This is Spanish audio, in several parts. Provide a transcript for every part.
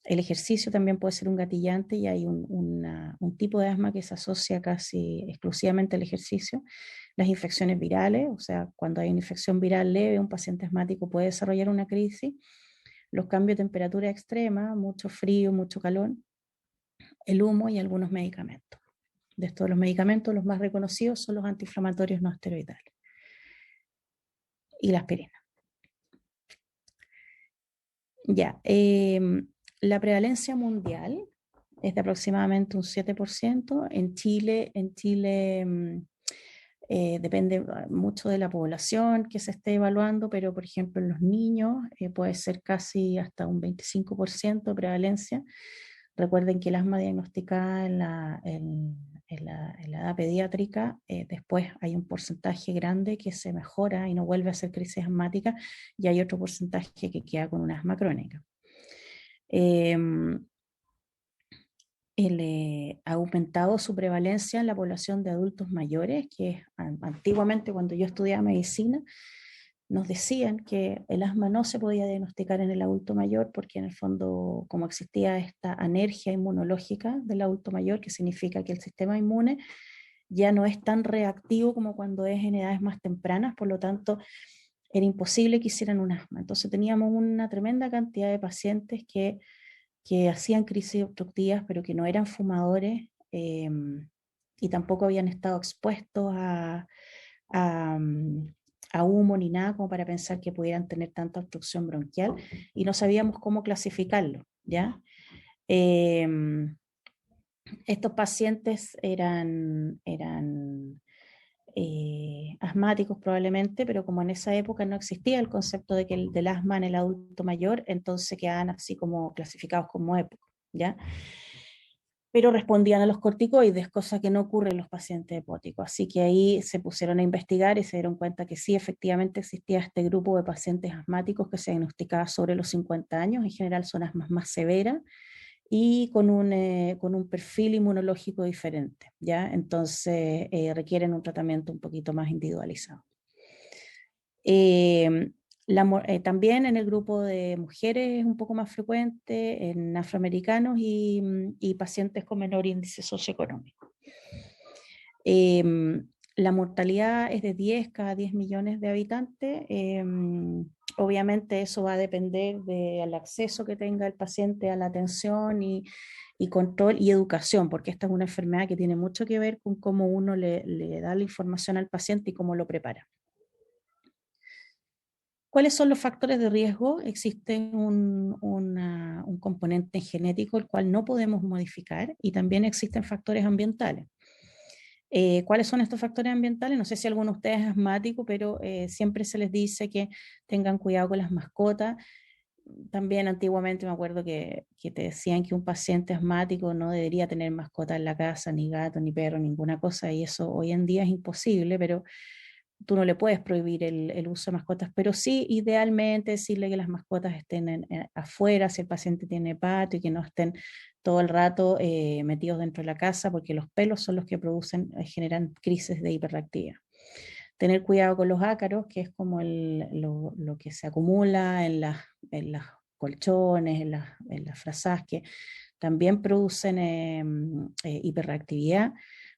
El ejercicio también puede ser un gatillante y hay un tipo de asma que se asocia casi exclusivamente al ejercicio. Las infecciones virales, o sea, cuando hay una infección viral leve, un paciente asmático puede desarrollar una crisis. Los cambios de temperatura extrema, mucho frío, mucho calor, el humo y algunos medicamentos. De estos los medicamentos, los más reconocidos son los antiinflamatorios no esteroidales y la aspirina. Ya, la prevalencia mundial es de aproximadamente un 7%. En Chile depende mucho de la población que se esté evaluando, pero por ejemplo en los niños puede ser casi hasta un 25% de prevalencia. Recuerden que el asma diagnosticada en la edad pediátrica, después hay un porcentaje grande que se mejora y no vuelve a ser crisis asmática, y hay otro porcentaje que queda con una asma crónica. Eh, ha aumentado su prevalencia en la población de adultos mayores, que antiguamente cuando yo estudiaba medicina, nos decían que el asma no se podía diagnosticar en el adulto mayor porque en el fondo, como existía esta anergia inmunológica del adulto mayor, que significa que el sistema inmune ya no es tan reactivo como cuando es en edades más tempranas, por lo tanto era imposible que hicieran un asma. Entonces teníamos una tremenda cantidad de pacientes que hacían crisis obstructivas, pero que no eran fumadores y tampoco habían estado expuestos a, a humo ni nada como para pensar que pudieran tener tanta obstrucción bronquial, y no sabíamos cómo clasificarlo, ¿ya? Eh, Estos pacientes eran asmáticos probablemente, pero como en esa época no existía el concepto del asma en el adulto mayor, entonces quedaban así como clasificados como EPOC, ¿ya? Pero respondían a los corticoides, cosa que no ocurre en los pacientes hepáticos. Así que ahí se pusieron a investigar y se dieron cuenta que sí, efectivamente existía este grupo de pacientes asmáticos que se diagnosticaba sobre los 50 años, en general son asmas más severas y con un perfil inmunológico diferente, ¿ya? Entonces requieren un tratamiento un poquito más individualizado. Eh, También en el grupo de mujeres es un poco más frecuente, en afroamericanos y pacientes con menor índice socioeconómico. Eh, la mortalidad es de 10 cada 10 millones de habitantes. Obviamente eso va a depender del acceso que tenga el paciente a la atención y control y educación, porque esta es una enfermedad que tiene mucho que ver con cómo uno le da la información al paciente y cómo lo prepara. ¿Cuáles son los factores de riesgo? Existe un componente genético el cual no podemos modificar, y también existen factores ambientales. ¿Cuáles son estos factores ambientales? No sé si alguno de ustedes es asmático, pero siempre se les dice que tengan cuidado con las mascotas. También antiguamente me acuerdo que te decían que un paciente asmático no debería tener mascota en la casa, ni gato, ni perro, ninguna cosa, y eso hoy en día es imposible, pero tú no le puedes prohibir el uso de mascotas, pero sí idealmente decirle que las mascotas estén afuera, si el paciente tiene patio, y que no estén todo el rato metidos dentro de la casa, porque los pelos son los que generan crisis de hiperactividad. Tener cuidado con los ácaros, que es como lo que se acumula en las colchones, en las frazadas, que también producen hiperactividad.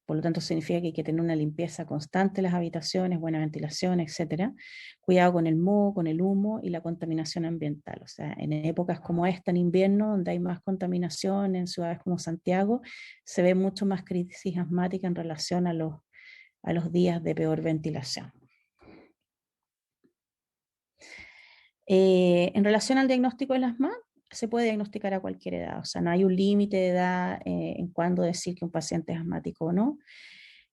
Por lo tanto, significa que hay que tener una limpieza constante de las habitaciones, buena ventilación, etcétera. Cuidado con el moho, con el humo y la contaminación ambiental. O sea, en épocas como esta, en invierno, donde hay más contaminación, en ciudades como Santiago, se ve mucho más crisis asmática en relación a los días de peor ventilación. En relación al diagnóstico del asma, se puede diagnosticar a cualquier edad, o sea, no hay un límite de edad en cuándo decir que un paciente es asmático o no.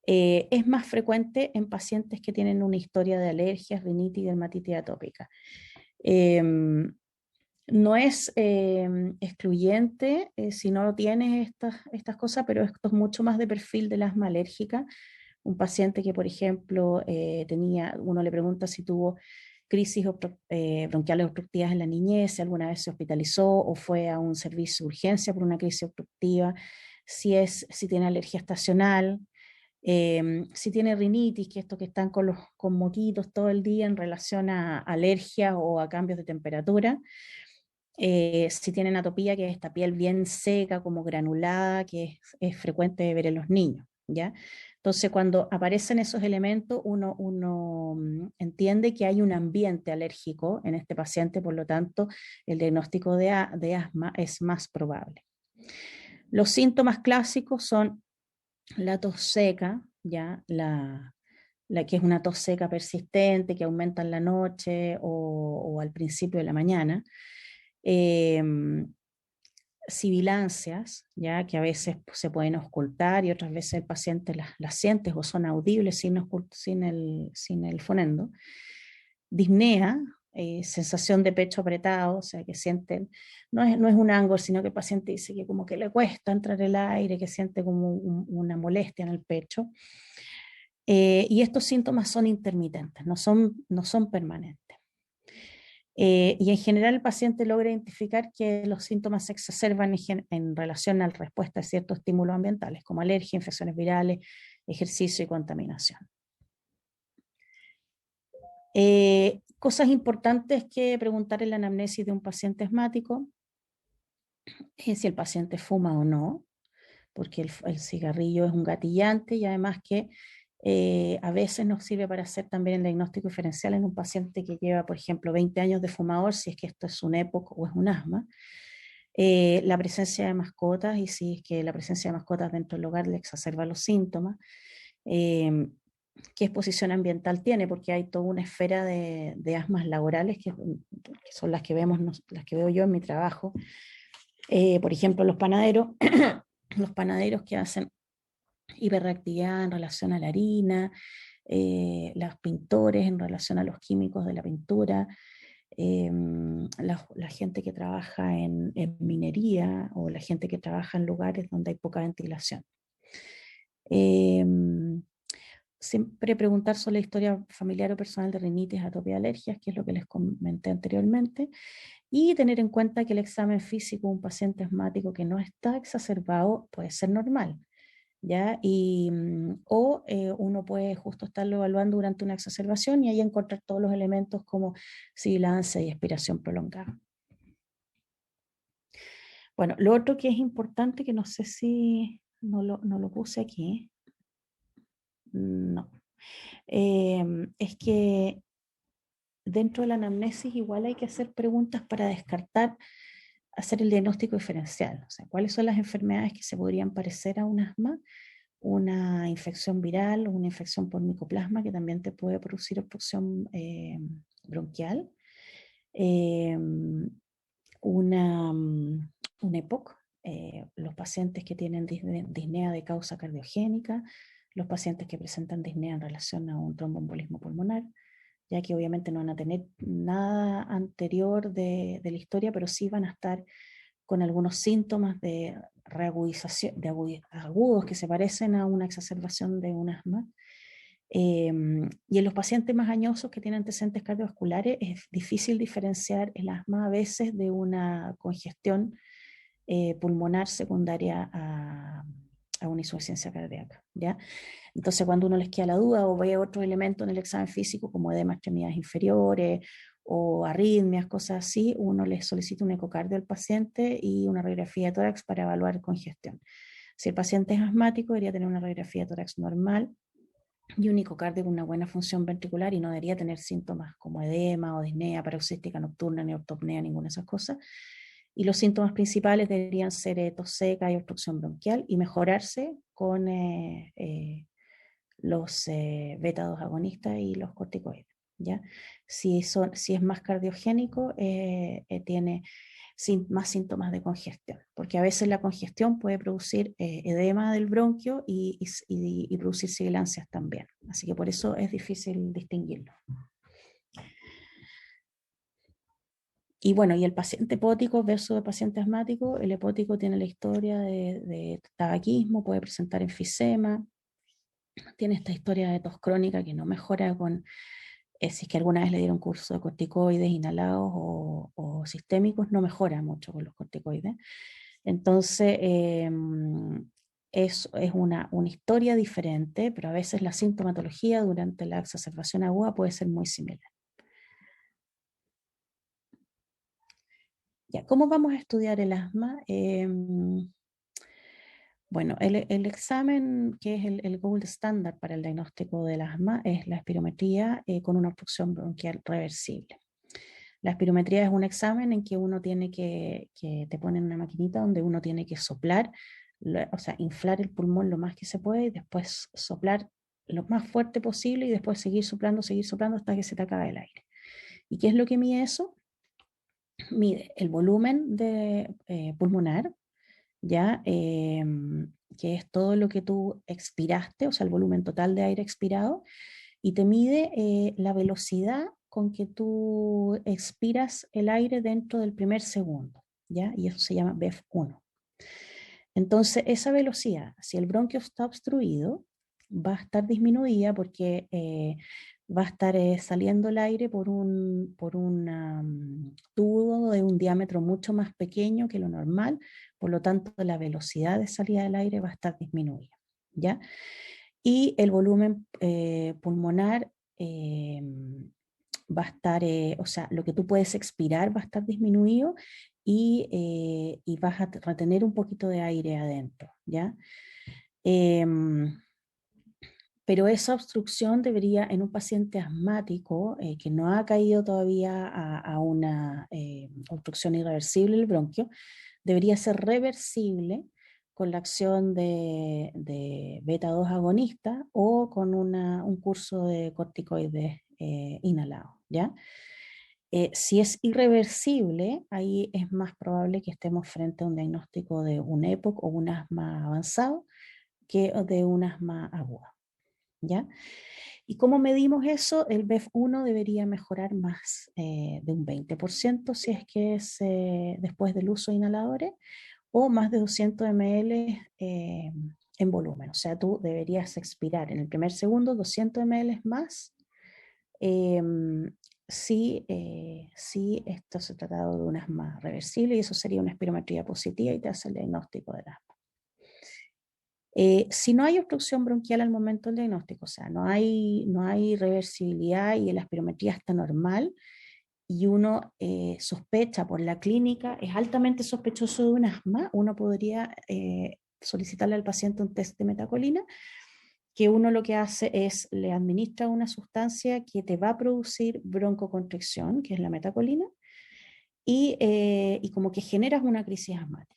Es más frecuente en pacientes que tienen una historia de alergias, rinitis y dermatitis atópica. Eh, no es excluyente si no tienes estas cosas, pero esto es mucho más de perfil del asma alérgica. Un paciente que, por ejemplo, uno le pregunta si tuvo crisis bronquiales obstructivas en la niñez, si alguna vez se hospitalizó o fue a un servicio de urgencia por una crisis obstructiva, si tiene alergia estacional, si tiene rinitis, que estos que están con moquitos todo el día en relación a alergias o a cambios de temperatura. Si tienen atopía, que es esta piel bien seca, como granulada, que es frecuente de ver en los niños, ¿ya? Entonces, cuando aparecen esos elementos, uno entiende que hay un ambiente alérgico en este paciente, por lo tanto, el diagnóstico de asma es más probable. Los síntomas clásicos son la tos seca, ¿ya? La que es una tos seca persistente, que aumenta en la noche o al principio de la mañana. Eh, Sibilancias, ya que a veces se pueden ocultar y otras veces el paciente las siente o son audibles sin el fonendo. Disnea, sensación de pecho apretado, o sea que sienten, no es un ángulo, sino que el paciente dice que como que le cuesta entrar el aire, que siente como una molestia en el pecho. Y estos síntomas son intermitentes, no son permanentes. Y en general el paciente logra identificar que los síntomas se exacerban en relación a la respuesta a ciertos estímulos ambientales, como alergia, infecciones virales, ejercicio y contaminación. Cosas importantes que preguntar en la anamnesis de un paciente asmático es si el paciente fuma o no, porque el cigarrillo es un gatillante y además que a veces nos sirve para hacer también el diagnóstico diferencial en un paciente que lleva, por ejemplo, 20 años de fumador, si es que esto es un EPOC o es un asma. La presencia de mascotas y si es que la presencia de mascotas dentro del hogar le exacerba los síntomas. ¿Qué exposición ambiental tiene? Porque hay toda una esfera de asmas laborales que son las que las que veo yo en mi trabajo. Por ejemplo, los panaderos, los panaderos que hacen hiperreactividad en relación a la harina, los pintores en relación a los químicos de la pintura, la gente que trabaja en minería o la gente que trabaja en lugares donde hay poca ventilación. Siempre preguntar sobre la historia familiar o personal de rinitis, atopía, alergias, que es lo que les comenté anteriormente, y tener en cuenta que el examen físico de un paciente asmático que no está exacerbado puede ser normal, ¿ya? O uno puede justo estarlo evaluando durante una exacerbación y ahí encontrar todos los elementos como sibilancia y expiración prolongada. Bueno, lo otro que es importante, que no sé si no lo puse aquí, no, es que dentro de la anamnesis igual hay que hacer preguntas para descartar, hacer el diagnóstico diferencial, o sea, cuáles son las enfermedades que se podrían parecer a un asma, una infección viral, una infección por micoplasma que también te puede producir obstrucción bronquial, eh, un EPOC, los pacientes que tienen disnea de causa cardiogénica, los pacientes que presentan disnea en relación a un tromboembolismo pulmonar, ya que obviamente no van a tener nada anterior de la historia, pero sí van a estar con algunos síntomas de reagudización, agudos que se parecen a una exacerbación de un asma. Y en los pacientes más añosos que tienen antecedentes cardiovasculares es difícil diferenciar el asma a veces de una congestión pulmonar secundaria a una insuficiencia cardíaca, ¿ya? Entonces, cuando uno les queda la duda o ve otro elemento en el examen físico, como edema extremidades inferiores o arritmias, cosas así, uno les solicita un ecocardio al paciente y una radiografía de tórax para evaluar congestión. Si el paciente es asmático, debería tener una radiografía de tórax normal y un ecocardio con una buena función ventricular y no debería tener síntomas como edema o disnea, paroxística nocturna, ni ortopnea, ninguna de esas cosas. Y los síntomas principales deberían ser tos seca y obstrucción bronquial y mejorarse con los beta-2 agonistas y los corticoides, ¿ya? Si es más cardiogénico, tiene más síntomas de congestión, porque a veces la congestión puede producir edema del bronquio y producir sibilancias también. Así que por eso es difícil distinguirlo. Y bueno, y el paciente hepático versus el paciente asmático, el hepático tiene la historia de tabaquismo, puede presentar enfisema, tiene esta historia de tos crónica que no mejora con, si es que alguna vez le dieron curso de corticoides inhalados o sistémicos, no mejora mucho con los corticoides. Entonces, es una historia diferente, pero a veces la sintomatología durante la exacerbación aguda puede ser muy similar. Ya, ¿cómo vamos a estudiar el asma? Bueno, el examen que es el gold standard para el diagnóstico del asma es la espirometría con una obstrucción bronquial reversible. La espirometría es un examen en que uno tiene que te ponen una maquinita donde uno tiene que soplar, o sea, inflar el pulmón lo más que se puede y después soplar lo más fuerte posible y después seguir soplando hasta que se te acabe el aire. ¿Y qué es lo que mide eso? Mide el volumen pulmonar, ¿ya? Que es todo lo que tú expiraste, o sea, el volumen total de aire expirado, y te mide la velocidad con que tú expiras el aire dentro del primer segundo, ¿ya? Y eso se llama BEF1. Entonces, esa velocidad, si el bronquio está obstruido, va a estar disminuida porque va a estar saliendo el aire por un tubo de un diámetro mucho más pequeño que lo normal, por lo tanto la velocidad de salida del aire va a estar disminuida, ¿ya? Y el volumen pulmonar va a estar, o sea, lo que tú puedes expirar va a estar disminuido y vas a retener un poquito de aire adentro, ¿ya? Em, pero esa obstrucción debería, en un paciente asmático que no ha caído todavía a una obstrucción irreversible del bronquio, debería ser reversible con la acción de beta 2 agonista o con un curso de corticoides inhalado, ¿ya? Si es irreversible, ahí es más probable que estemos frente a un diagnóstico de un EPOC o un asma avanzado que de un asma aguda, ¿ya? ¿Y cómo medimos eso? El BEF1 debería mejorar más de un 20% si es que es después del uso de inhaladores o más de 200 ml en volumen. O sea, tú deberías expirar en el primer segundo 200 ml más si esto se trata de un asma reversible y eso sería una espirometría positiva y te hace el diagnóstico del asma. Si no hay obstrucción bronquial al momento del diagnóstico, o sea, no hay reversibilidad y la espirometría está normal y uno sospecha por la clínica, es altamente sospechoso de un asma, uno podría solicitarle al paciente un test de metacolina, que uno lo que hace es le administra una sustancia que te va a producir broncoconstricción, que es la metacolina, y como que generas una crisis asmática.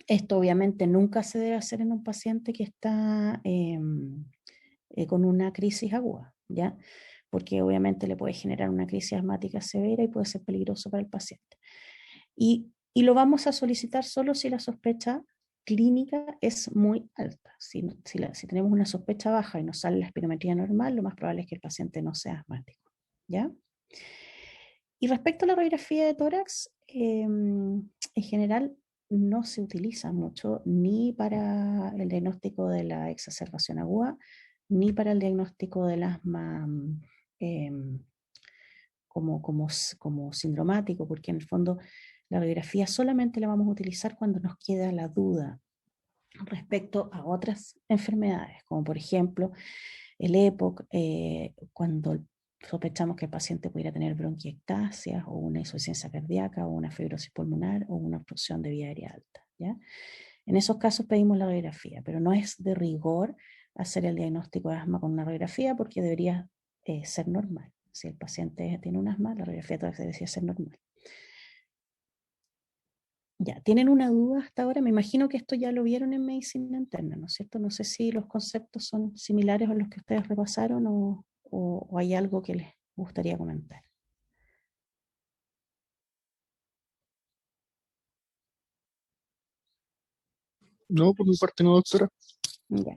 Esto obviamente nunca se debe hacer en un paciente que está con una crisis aguda, ¿ya? Porque obviamente le puede generar una crisis asmática severa y puede ser peligroso para el paciente. Y lo vamos a solicitar solo si la sospecha clínica es muy alta. Si tenemos una sospecha baja y nos sale la espirometría normal, lo más probable es que el paciente no sea asmático, ¿ya? Y respecto a la radiografía de tórax, en general no se utiliza mucho ni para el diagnóstico de la exacerbación aguda, ni para el diagnóstico del asma em, como sindromático, porque en el fondo la radiografía solamente la vamos a utilizar cuando nos queda la duda respecto a otras enfermedades, como por ejemplo el EPOC, cuando sospechamos que el paciente pudiera tener bronquiectasia o una insuficiencia cardíaca o una fibrosis pulmonar o una obstrucción de vía aérea alta, ¿ya? En esos casos pedimos la radiografía, pero no es de rigor hacer el diagnóstico de asma con una radiografía porque debería ser normal. Si el paciente tiene un asma, la radiografía debería ser normal. Ya, ¿tienen una duda hasta ahora? Me imagino que esto ya lo vieron en medicina interna, ¿no es cierto? No sé si los conceptos son similares a los que ustedes repasaron o hay algo que les gustaría comentar. No, por mi parte no, doctora. Ya,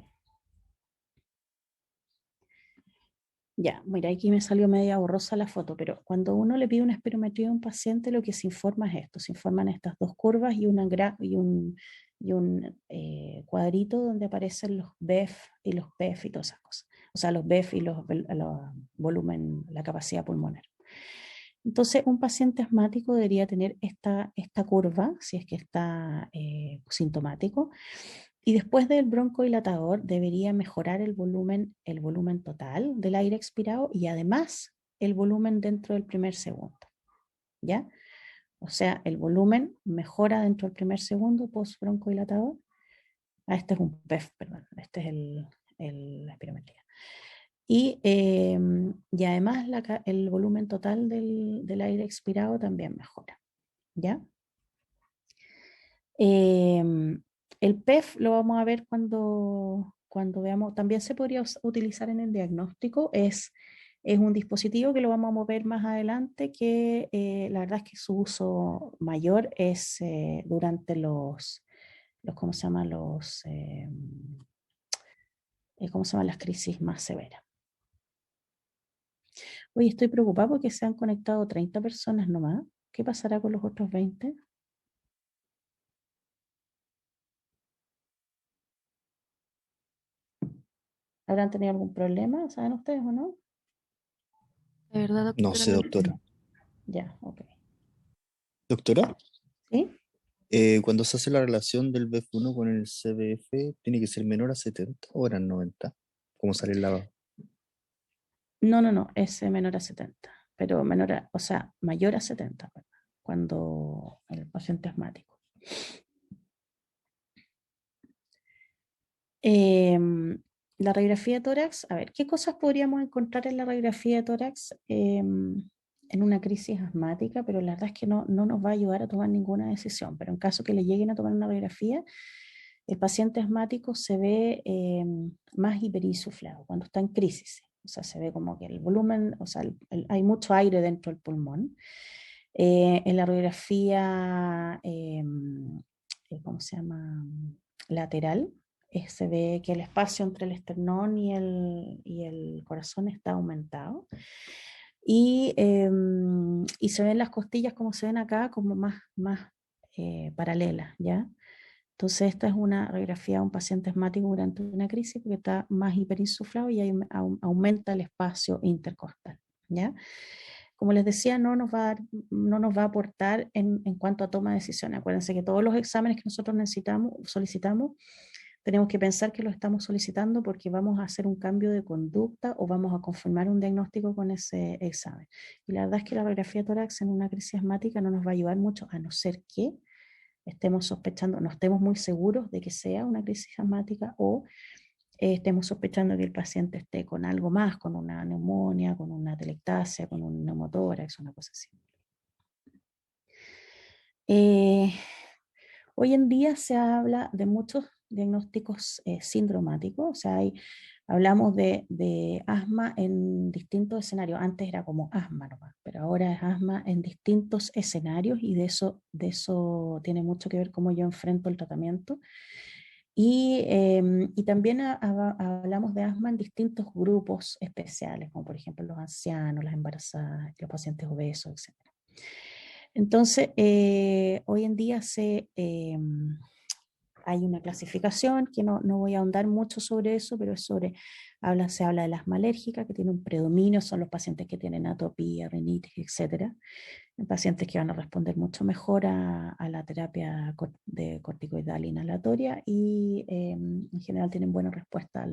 ya, mira, aquí me salió media borrosa la foto, pero cuando uno le pide una espirometría a un paciente, lo que se informa es esto, se informan estas dos curvas y un cuadrito donde aparecen los BEF y los PEF y todas esas cosas. O sea, los BEF y los volumen, la capacidad pulmonar. Entonces, un paciente asmático debería tener esta curva, si es que está sintomático, y después del broncodilatador debería mejorar el volumen total del aire expirado y además el volumen dentro del primer segundo, ¿ya? O sea, el volumen mejora dentro del primer segundo post-broncodilatador. Este es un PEF, perdón, este es la espirometría. Y además el volumen total del aire expirado también mejora, ¿ya? El PEF lo vamos a ver cuando veamos, también se podría utilizar en el diagnóstico, es un dispositivo que lo vamos a mover más adelante, que la verdad es que su uso mayor es durante ¿cómo se llama? ¿Cómo se llaman? Las crisis más severas. Oye, estoy preocupada porque se han conectado 30 personas nomás. ¿Qué pasará con los otros 20? ¿Habrán tenido algún problema? ¿Saben ustedes o no? De verdad, No doctora, sé, no. doctora. Ya, ok. Doctora, ¿Sí? cuando se hace la relación del BF1 con el CBF, ¿tiene que ser menor a 70 o eran 90? ¿Cómo sale la...? No, es menor a 70, pero o sea, mayor a 70, ¿verdad? Cuando el paciente asmático. La radiografía de tórax, a ver, ¿qué cosas podríamos encontrar en la radiografía de tórax en una crisis asmática? Pero la verdad es que no nos va a ayudar a tomar ninguna decisión, pero en caso que le lleguen a tomar una radiografía, el paciente asmático se ve más hiperinsuflado cuando está en crisis. O sea, se ve como que el volumen, o sea, hay mucho aire dentro del pulmón. En la radiografía, ¿cómo se llama? Lateral, se ve que el espacio entre el esternón y el corazón está aumentado. Y se ven las costillas como se ven acá, como más paralelas, ¿ya? Entonces esta es una radiografía de un paciente asmático durante una crisis porque está más hiperinsuflado y ahí aumenta el espacio intercostal, ¿ya? Como les decía, no nos va a aportar en cuanto a toma de decisiones. Acuérdense que todos los exámenes que nosotros solicitamos, tenemos que pensar que lo estamos solicitando porque vamos a hacer un cambio de conducta o vamos a confirmar un diagnóstico con ese examen. Y la verdad es que la radiografía de tórax en una crisis asmática no nos va a ayudar mucho, a no ser que estemos sospechando, no estemos muy seguros de que sea una crisis asmática o estemos sospechando que el paciente esté con algo más, con una neumonía, con una telectasia, con un neumotórax, una cosa así. Hoy en día se habla de muchos diagnósticos sindromáticos, o sea, hablamos de asma en distintos escenarios. Antes era como asma nomás, pero ahora es asma en distintos escenarios y de eso tiene mucho que ver cómo yo enfrento el tratamiento. Y también hablamos de asma en distintos grupos especiales, como por ejemplo los ancianos, las embarazadas, los pacientes obesos, etc. Entonces, hoy en día hay una clasificación que no voy a ahondar mucho sobre eso, pero se habla de la asma alérgica, que tiene un predominio, son los pacientes que tienen atopía, rinitis, etcétera. Pacientes que van a responder mucho mejor a la terapia de corticoidal inhalatoria y en general tienen buena respuesta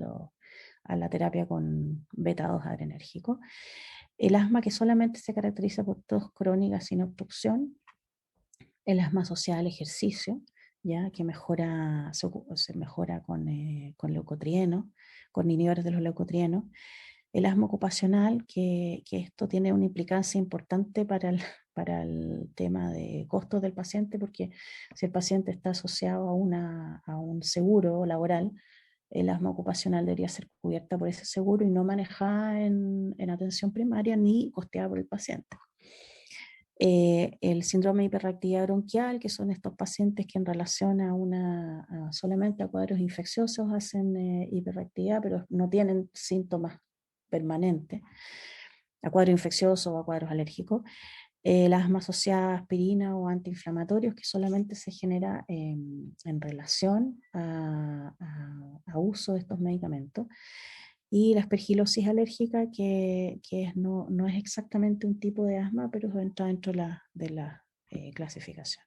a la terapia con beta-2 adrenérgico. El asma que solamente se caracteriza por tos crónica sin obstrucción, el asma asociada al ejercicio, ya que se mejora con leucotrienos, con inhibidores de los leucotrienos. El asma ocupacional, que esto tiene una implicancia importante para el tema de costos del paciente, porque si el paciente está asociado a un seguro laboral, el asma ocupacional debería ser cubierta por ese seguro y no manejada en atención primaria ni costeada por el paciente. El síndrome de hiperreactividad bronquial, que son estos pacientes que en relación solamente a cuadros infecciosos hacen hiperreactividad, pero no tienen síntomas permanentes, a cuadros infecciosos o a cuadros alérgicos. El asma asociada a aspirina o antiinflamatorios, que solamente se genera en relación a uso de estos medicamentos. Y la aspergilosis alérgica, que no es exactamente un tipo de asma, pero entra dentro de la clasificación.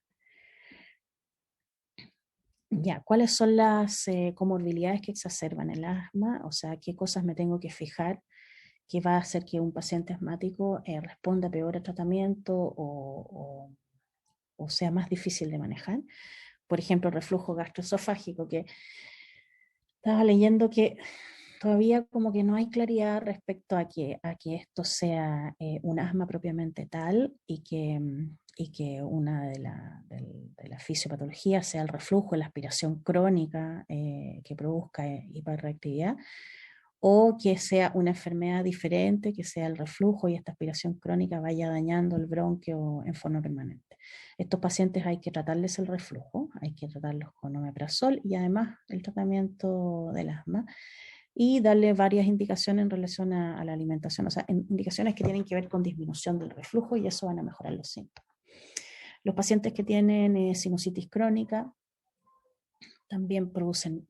Ya, ¿cuáles son las comorbilidades que exacerban el asma? O sea, ¿qué cosas me tengo que fijar que va a hacer que un paciente asmático responda peor al tratamiento o sea más difícil de manejar. Por ejemplo, reflujo gastroesofágico, que estaba leyendo que todavía como que no hay claridad respecto a que esto sea un asma propiamente tal y que una de las fisiopatologías sea el reflujo, la aspiración crónica que produzca hiperreactividad, o que sea una enfermedad diferente, que sea el reflujo y esta aspiración crónica vaya dañando el bronquio en forma permanente. Estos pacientes hay que tratarles el reflujo, hay que tratarlos con omeprazol y además el tratamiento del asma y darle varias indicaciones en relación a la alimentación, o sea, indicaciones que tienen que ver con disminución del reflujo y eso van a mejorar los síntomas. Los pacientes que tienen sinusitis crónica también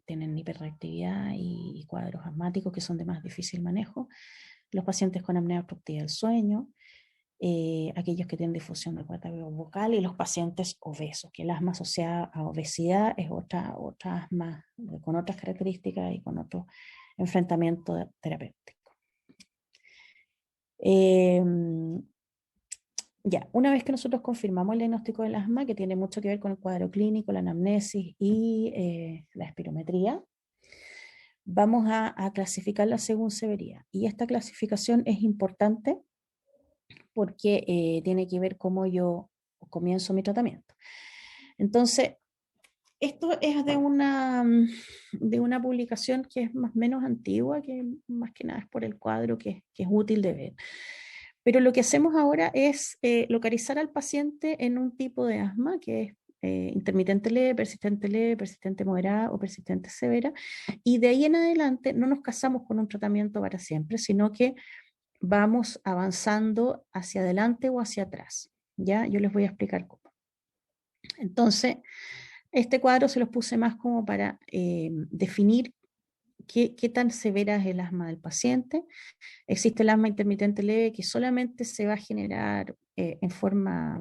tienen hiperreactividad y cuadros asmáticos que son de más difícil manejo. Los pacientes con apnea obstructiva del sueño, aquellos que tienen difusión del cuarto vocal y los pacientes obesos, que el asma asociada a obesidad es otra asma con otras características y con otro enfrentamiento terapéutico. Ya, una vez que nosotros confirmamos el diagnóstico del asma, que tiene mucho que ver con el cuadro clínico, la anamnesis y la espirometría, vamos a clasificarla según severidad. Y esta clasificación es importante porque tiene que ver cómo yo comienzo mi tratamiento. Entonces, esto es de una publicación que es más o menos antigua, que más que nada es por el cuadro que es útil de ver. Pero lo que hacemos ahora es localizar al paciente en un tipo de asma que es intermitente leve, persistente moderada o persistente severa, y de ahí en adelante no nos casamos con un tratamiento para siempre, sino que vamos avanzando hacia adelante o hacia atrás. ¿Ya? Yo les voy a explicar cómo. Entonces, este cuadro se los puse más como para definir qué tan severa es el asma del paciente. Existe el asma intermitente leve que solamente se va a generar en forma,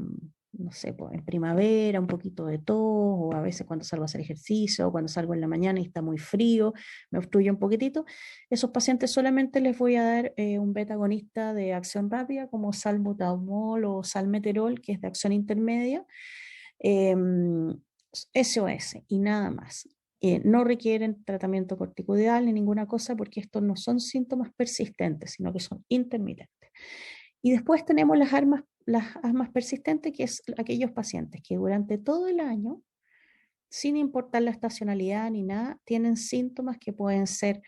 no sé, pues, en primavera, un poquito de tos, o a veces cuando salgo a hacer ejercicio, o cuando salgo en la mañana y está muy frío, me obstruye un poquitito. Esos pacientes solamente les voy a dar un beta agonista de acción rápida, como salbutamol o salmeterol, que es de acción intermedia, SOS y nada más. No requieren tratamiento corticoidal ni ninguna cosa porque estos no son síntomas persistentes, sino que son intermitentes. Y después tenemos las asmas persistentes, que es aquellos pacientes que durante todo el año, sin importar la estacionalidad ni nada, tienen síntomas que pueden ser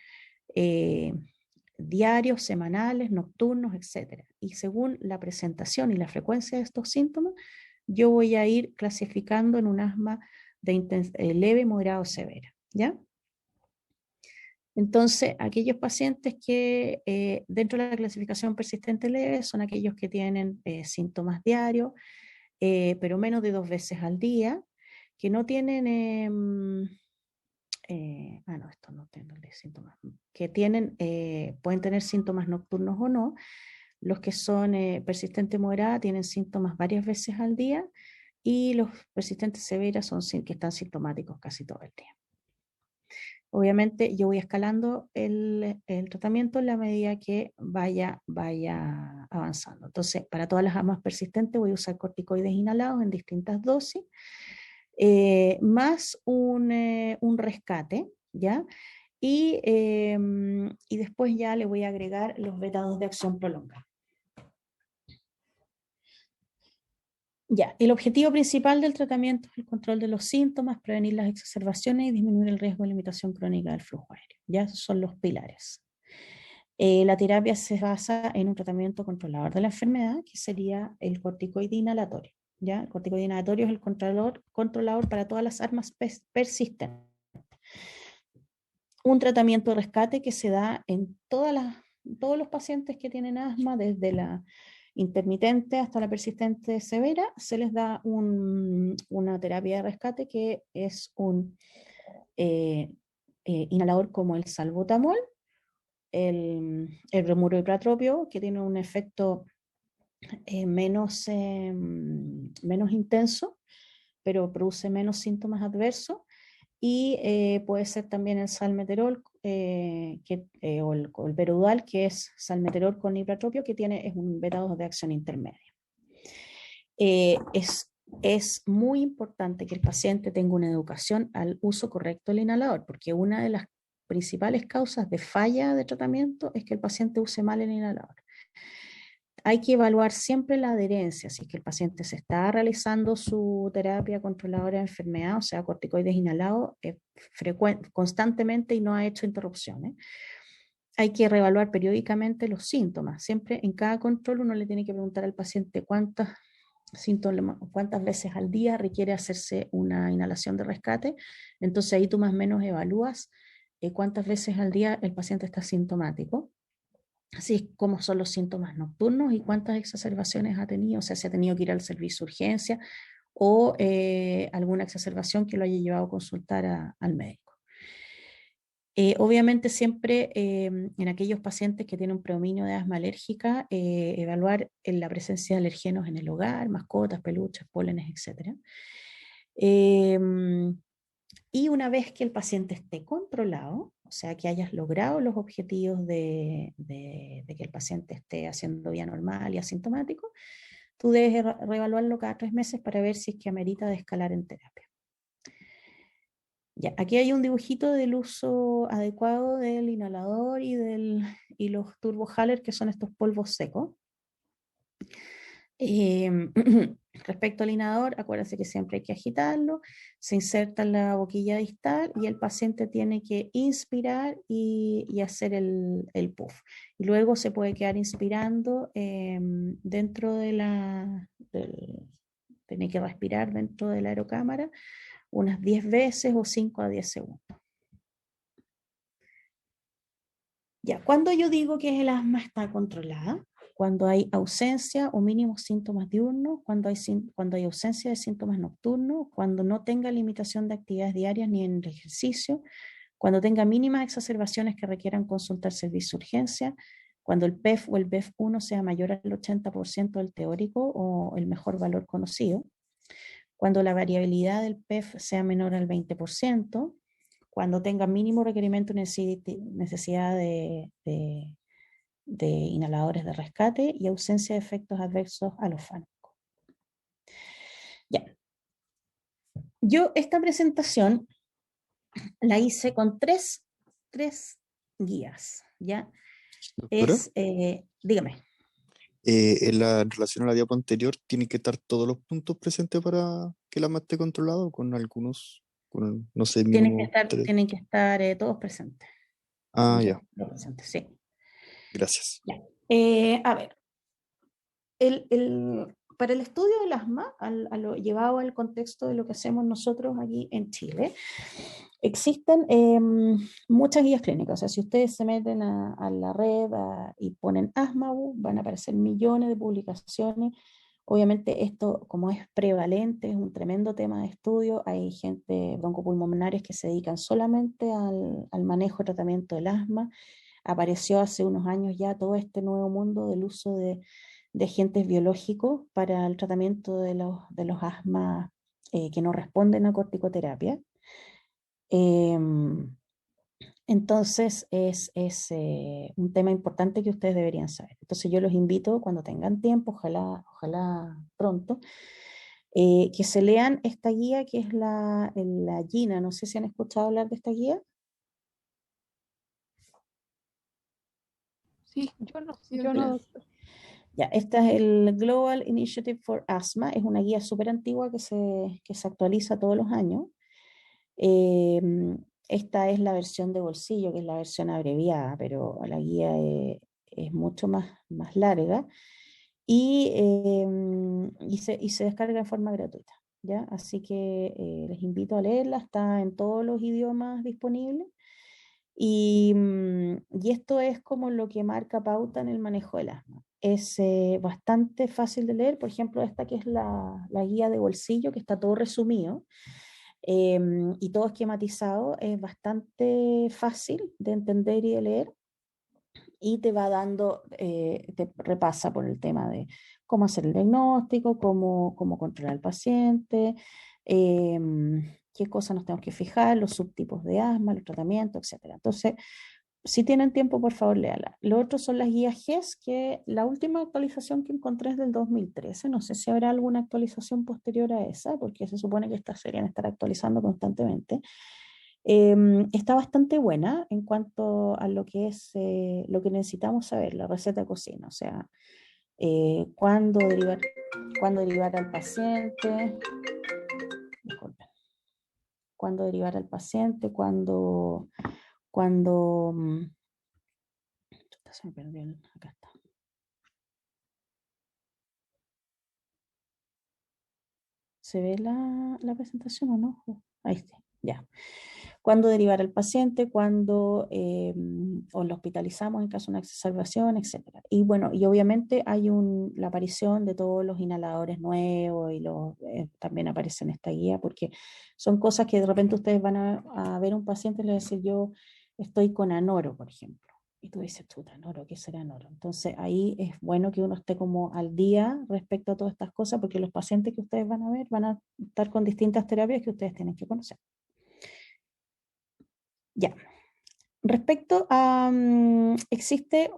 diarios, semanales, nocturnos, etc. Y según la presentación y la frecuencia de estos síntomas, yo voy a ir clasificando en un asma de leve, moderado o severa, ¿ya? Entonces, aquellos pacientes que dentro de la clasificación persistente leve son aquellos que tienen síntomas diarios, pero menos de 2 veces al día, que no tienen, no, esto no tengo síntomas, que tienen, pueden tener síntomas nocturnos o no. Los que son persistente moderada tienen síntomas varias veces al día y los persistentes severas son que están sintomáticos casi todo el día. Obviamente yo voy escalando el tratamiento en la medida que vaya avanzando. Entonces, para todas las asmas persistentes voy a usar corticoides inhalados en distintas dosis, más un rescate, ¿ya? Y después ya le voy a agregar los beta-2 de acción prolongada. Ya, el objetivo principal del tratamiento es el control de los síntomas, prevenir las exacerbaciones y disminuir el riesgo de limitación crónica del flujo aéreo. Ya, esos son los pilares. La terapia se basa en un tratamiento controlador de la enfermedad, que sería el corticoide inhalatorio. ¿Ya? El corticoide inhalatorio es el controlador para todas las asmas persistentes. Un tratamiento de rescate que se da en todos los pacientes que tienen asma, desde la intermitente hasta la persistente severa, se les da una terapia de rescate que es un inhalador como el salbutamol, el bromuro hipratropio, que tiene un efecto menos intenso, pero produce menos síntomas adversos, y puede ser también el salmeterol o el Verodal, que es salmeterol con ipratropio, que es un beta-2 de acción intermedia. Es es muy importante que el paciente tenga una educación al uso correcto del inhalador, porque una de las principales causas de falla de tratamiento es que el paciente use mal el inhalador. Hay que evaluar siempre la adherencia, si es que el paciente se está realizando su terapia controladora de enfermedad, o sea, corticoides inhalados, constantemente y no ha hecho interrupciones. Hay que reevaluar periódicamente los síntomas. Siempre en cada control uno le tiene que preguntar al paciente cuántas veces al día requiere hacerse una inhalación de rescate. Entonces ahí tú más o menos evalúas cuántas veces al día el paciente está sintomático. Así como son los síntomas nocturnos y cuántas exacerbaciones ha tenido, o sea, si ha tenido que ir al servicio de urgencia o alguna exacerbación que lo haya llevado a consultar al médico. Obviamente siempre en aquellos pacientes que tienen un predominio de asma alérgica, evaluar la presencia de alergenos en el hogar, mascotas, peluches, pólenes, etc. Y una vez que el paciente esté controlado, o sea, que hayas logrado los objetivos de que el paciente esté haciendo vía normal y asintomático, tú debes reevaluarlo cada 3 meses para ver si es que amerita de escalar en terapia. Ya, aquí hay un dibujito del uso adecuado del inhalador y los turbohaler, que son estos polvos secos. Respecto al inhalador, acuérdense que siempre hay que agitarlo, se inserta en la boquilla distal y el paciente tiene que inspirar y hacer el puff. Y luego se puede quedar inspirando dentro tiene que respirar dentro de la aerocámara unas 10 veces o 5 a 10 segundos. Ya, cuando yo digo que el asma está controlada, cuando hay ausencia o mínimos síntomas diurnos, cuando hay ausencia de síntomas nocturnos, cuando no tenga limitación de actividades diarias ni en el ejercicio, cuando tenga mínimas exacerbaciones que requieran consultar servicio de urgencia, cuando el PEF o el BEF1 sea mayor al 80% del teórico o el mejor valor conocido, cuando la variabilidad del PEF sea menor al 20%, cuando tenga mínimo requerimiento necesidad de inhaladores de rescate y ausencia de efectos adversos a los fármacos. Ya. Yo esta presentación la hice con tres guías, ¿ya? Doctora, Dígame. en relación a la diapo anterior, ¿tienen que estar todos los puntos presentes para que el asma esté controlado? Con algunos, no sé, mínimo 3. Tienen que estar todos presentes. Ah, ya, Sí. gracias. Ya. A ver, para el estudio del asma, llevado al contexto de lo que hacemos nosotros aquí en Chile, existen muchas guías clínicas. O sea, si ustedes se meten a la red y ponen asma, van a aparecer millones de publicaciones. Obviamente esto, como es prevalente, es un tremendo tema de estudio. Hay gente, broncopulmonares, que se dedican solamente al manejo y tratamiento del asma. Apareció hace unos años ya todo este nuevo mundo del uso de agentes biológicos para el tratamiento de los asmas que no responden a corticoterapia. Entonces es un tema importante que ustedes deberían saber. Entonces yo los invito cuando tengan tiempo, ojalá pronto, que se lean esta guía que es la GINA. No sé si han escuchado hablar de esta guía. Sí, yo no, doctor. Ya, esta es el Global Initiative for Asthma, es una guía súper antigua que se actualiza todos los años. Esta es la versión de bolsillo, que es la versión abreviada, pero la guía es mucho más larga y se descarga de forma gratuita, ¿ya? Así que les invito a leerla, está en todos los idiomas disponibles. Y esto es como lo que marca pauta en el manejo del asma. Es bastante fácil de leer, por ejemplo, esta que es la guía de bolsillo, que está todo resumido y todo esquematizado, es bastante fácil de entender y de leer y te va dando, te repasa por el tema de cómo hacer el diagnóstico, cómo controlar al paciente, qué cosas nos tenemos que fijar, los subtipos de asma, los tratamientos, etc. Entonces, si tienen tiempo, por favor, léala. Lo otro son las guías GES, que la última actualización que encontré es del 2013. No sé si habrá alguna actualización posterior a esa, porque se supone que estas serían estar actualizando constantemente. Está bastante buena en cuanto a lo que es lo que necesitamos saber, la receta de cocina. O sea, cuándo derivar al paciente, disculpen, cuándo derivar al paciente, cuándo se me perdió acá está. ¿Se ve la presentación o no? Ahí está, ya. Cuándo derivar al paciente, cuándo o lo hospitalizamos en caso de una exacerbación, etc. Y bueno, y obviamente hay la aparición de todos los inhaladores nuevos y también aparece en esta guía, porque son cosas que de repente ustedes van a ver a un paciente y le van a decir, yo estoy con anoro, por ejemplo. Y tú dices, chuta, anoro, ¿qué será anoro? Entonces ahí es bueno que uno esté como al día respecto a todas estas cosas, porque los pacientes que ustedes van a ver van a estar con distintas terapias que ustedes tienen que conocer. Ya. Respecto a, existe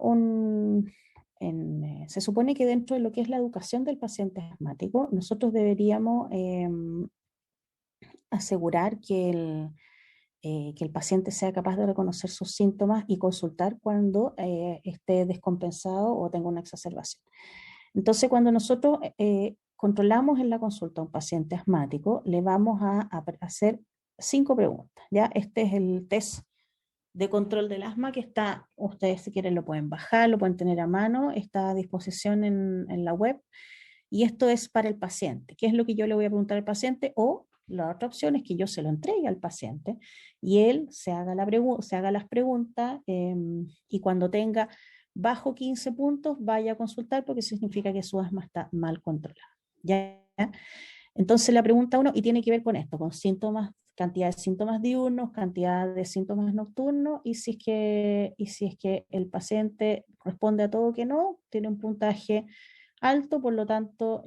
se supone que dentro de lo que es la educación del paciente asmático, nosotros deberíamos asegurar que el paciente sea capaz de reconocer sus síntomas y consultar cuando esté descompensado o tenga una exacerbación. Entonces, cuando nosotros controlamos en la consulta a un paciente asmático, le vamos a hacer 5 preguntas. ¿Ya? Este es el test de control del asma que está, ustedes si quieren lo pueden bajar, lo pueden tener a mano, está a disposición en la web, y esto es para el paciente. ¿Qué es lo que yo le voy a preguntar al paciente? O la otra opción es que yo se lo entregue al paciente y él se haga las preguntas y cuando tenga bajo 15 puntos vaya a consultar, porque significa que su asma está mal controlada. ¿Ya? Entonces la pregunta uno, y tiene que ver con esto, con síntomas, cantidad de síntomas diurnos, cantidad de síntomas nocturnos, y si es que el paciente responde a todo que no, tiene un puntaje alto, por lo tanto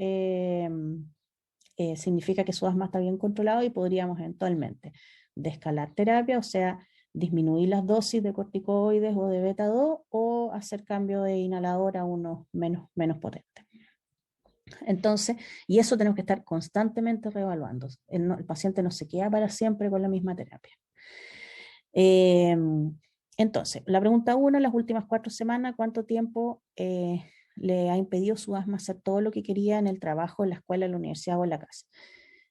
significa que su asma está bien controlado y podríamos eventualmente descalar terapia, o sea, disminuir las dosis de corticoides o de beta 2 o hacer cambio de inhalador a uno menos potente. Entonces, y eso tenemos que estar constantemente reevaluando. El paciente no se queda para siempre con la misma terapia. Entonces, la pregunta 1, las últimas 4 semanas, ¿cuánto tiempo le ha impedido su asma hacer todo lo que quería en el trabajo, en la escuela, en la universidad o en la casa?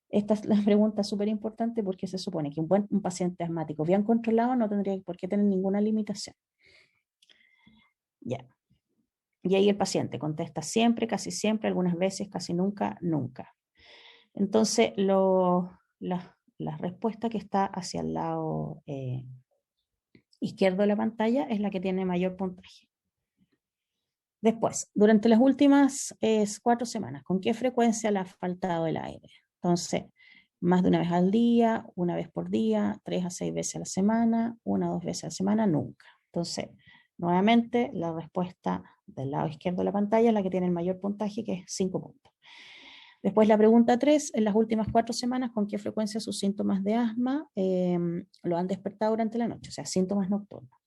Esta es la pregunta súper importante, porque se supone que un paciente asmático bien controlado no tendría por qué tener ninguna limitación. Ya. Y ahí el paciente contesta siempre, casi siempre, algunas veces, casi nunca, nunca. Entonces, la respuesta que está hacia el lado izquierdo de la pantalla es la que tiene mayor puntaje. Después, durante las últimas 4 semanas, ¿con qué frecuencia le ha faltado el aire? Entonces, más de una vez al día, una vez por día, 3 a 6 veces a la semana, 1 a 2 veces a la semana, nunca. Entonces, nuevamente, la respuesta del lado izquierdo de la pantalla es la que tiene el mayor puntaje, que es 5 puntos. Después la pregunta 3, en las últimas 4 semanas, ¿con qué frecuencia sus síntomas de asma lo han despertado durante la noche? O sea, síntomas nocturnos.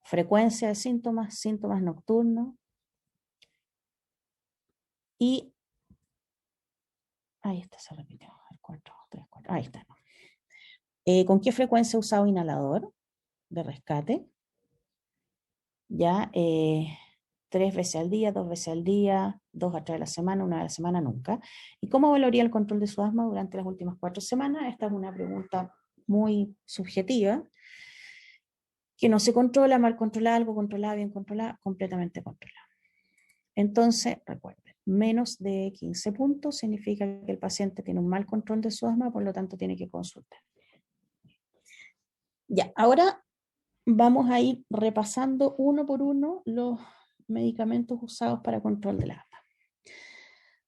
Frecuencia de síntomas nocturnos. Y ahí está, se repitió. 4, 3, 4. Ahí está. ¿Con qué frecuencia ha usado inhalador de rescate? Ya, 3 veces al día, 2 veces al día, 2 a 3 de la semana, 1 a la semana, nunca. ¿Y cómo valoraría el control de su asma durante las últimas 4 semanas? Esta es una pregunta muy subjetiva, que no se controla, mal controlada, algo controlada, bien controlada, completamente controlada. Entonces, recuerden, menos de 15 puntos significa que el paciente tiene un mal control de su asma, por lo tanto tiene que consultar. Ya, ahora vamos a ir repasando uno por uno los medicamentos usados para control del asma.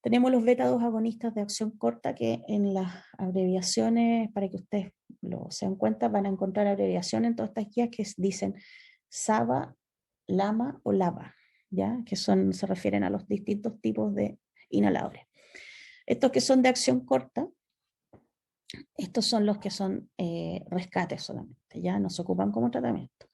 Tenemos los beta 2 agonistas de acción corta, que en las abreviaciones, para que ustedes se den cuenta, van a encontrar abreviaciones en todas estas guías que dicen SABA, LAMA o LABA, ¿ya? Que se refieren a los distintos tipos de inhaladores. Estos que son de acción corta, estos son los que son rescates solamente, ya no se ocupan como tratamiento.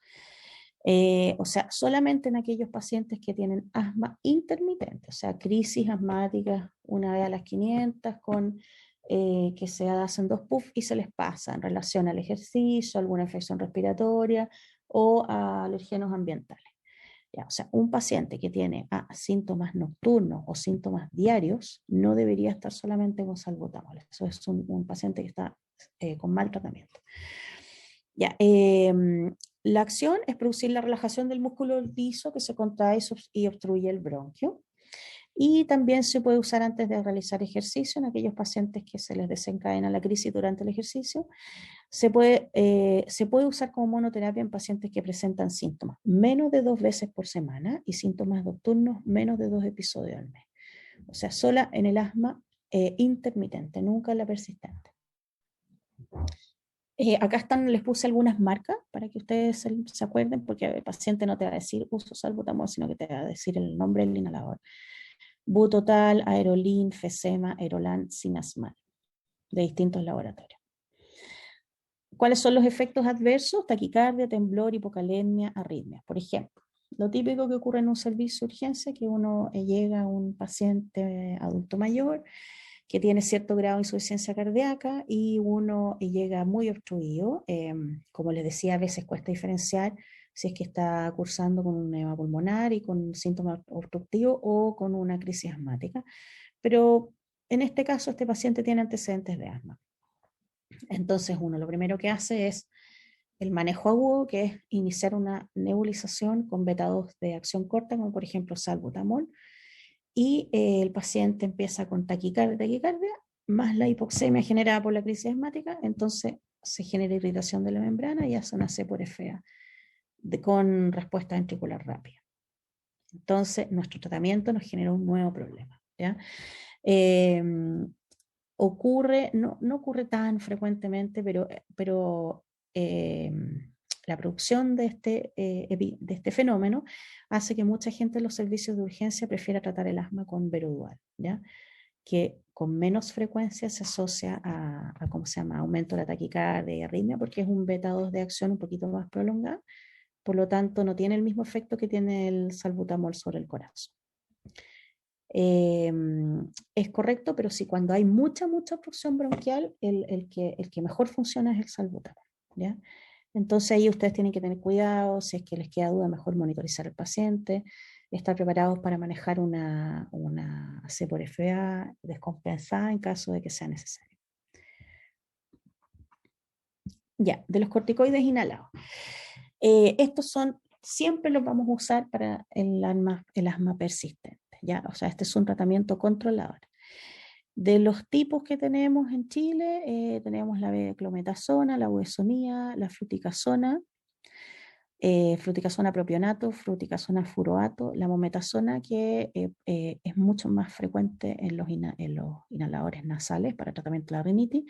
O sea, solamente en aquellos pacientes que tienen asma intermitente, o sea, crisis asmáticas una vez a las 500 con que se hacen 2 puffs y se les pasa en relación al ejercicio, alguna infección respiratoria o a alergenos ambientales. Ya, o sea, un paciente que tiene síntomas nocturnos o síntomas diarios no debería estar solamente con salbutamol. Eso es un paciente que está con mal tratamiento. Ya, la acción es producir la relajación del músculo liso que se contrae y obstruye el bronquio. Y también se puede usar antes de realizar ejercicio en aquellos pacientes que se les desencadena la crisis durante el ejercicio. Se puede usar como monoterapia en pacientes que presentan síntomas menos de 2 veces por semana y síntomas nocturnos menos de 2 episodios al mes. O sea, sola en el asma intermitente, nunca en la persistente. Acá les puse algunas marcas para que ustedes se acuerden, porque el paciente no te va a decir uso salbutamol, sino que te va a decir el nombre del inhalador. Butotal, Aerolin, Fecema, Aerolan, Sinasmal, de distintos laboratorios. ¿Cuáles son los efectos adversos? Taquicardia, temblor, hipocalemia, arritmias. Por ejemplo, lo típico que ocurre en un servicio de urgencia, que uno llega a un paciente adulto mayor que tiene cierto grado de insuficiencia cardíaca y uno llega muy obstruido. Como les decía, a veces cuesta diferenciar si es que está cursando con un edema pulmonar y con síntomas obstructivos o con una crisis asmática. Pero en este caso, este paciente tiene antecedentes de asma. Entonces, uno lo primero que hace es el manejo agudo, que es iniciar una nebulización con beta-2 de acción corta, como por ejemplo salbutamol, y el paciente empieza con taquicardia, más la hipoxemia generada por la crisis asmática, entonces se genera irritación de la membrana y hace una C por FA con respuesta ventricular rápida. Entonces, nuestro tratamiento nos genera un nuevo problema, ¿ya? Ocurre, no ocurre tan frecuentemente, pero la producción de este fenómeno hace que mucha gente en los servicios de urgencia prefiera tratar el asma con Verodual, ¿ya? Que con menos frecuencia se asocia a ¿cómo se llama?, aumento de la taquicardia y arritmia, porque es un beta-2 de acción un poquito más prolongada, por lo tanto no tiene el mismo efecto que tiene el salbutamol sobre el corazón. Es correcto, pero sí, cuando hay mucha obstrucción bronquial, el que mejor funciona es el salbutamol, ¿ya? Entonces ahí ustedes tienen que tener cuidado, si es que les queda duda, mejor monitorizar al paciente, estar preparados para manejar una C por FA descompensada en caso de que sea necesario. Ya, de los corticoides inhalados. Estos siempre los vamos a usar para el asma persistente, ¿ya? O sea, este es un tratamiento controlador. De los tipos que tenemos en Chile, tenemos la beclometasona, la budesonida, la fluticasona, fluticasona propionato, fluticasona furoato, la mometasona, que es mucho más frecuente en los inhaladores nasales para tratamiento de la rinitis.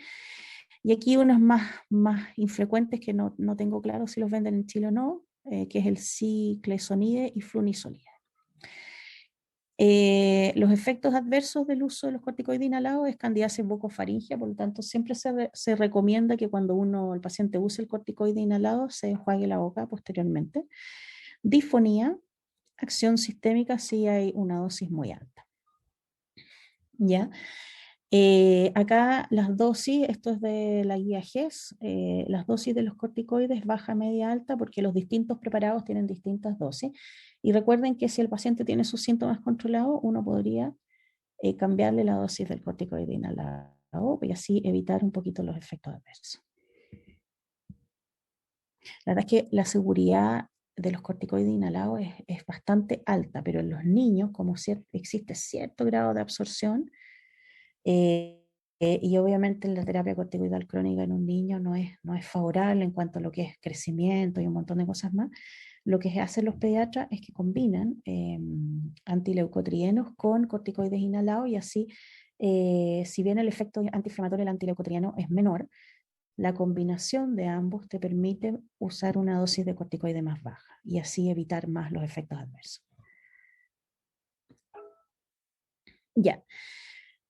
Y aquí unos más infrecuentes que no tengo claro si los venden en Chile o no, que es el ciclesonide y flunisolide. Los efectos adversos del uso de los corticoides inhalados es candidiasis bucofaringea, por lo tanto siempre se recomienda que cuando el paciente use el corticoide inhalado se enjuague la boca posteriormente. Disfonía, acción sistémica si hay una dosis muy alta. ¿Ya? Acá las dosis, esto es de la guía GES, las dosis de los corticoides baja, media, alta, porque los distintos preparados tienen distintas dosis. Y recuerden que si el paciente tiene sus síntomas controlados, uno podría cambiarle la dosis del corticoide inhalado y así evitar un poquito los efectos adversos. La verdad es que la seguridad de los corticoides inhalados es bastante alta, pero en los niños, como existe cierto grado de absorción, y obviamente la terapia corticoidal crónica en un niño no es favorable en cuanto a lo que es crecimiento y un montón de cosas más. Lo que hacen los pediatras es que combinan antileucotrienos con corticoides inhalados y así, si bien el efecto antiinflamatorio del antileucotrieno es menor, la combinación de ambos te permite usar una dosis de corticoide más baja y así evitar más los efectos adversos. Ya.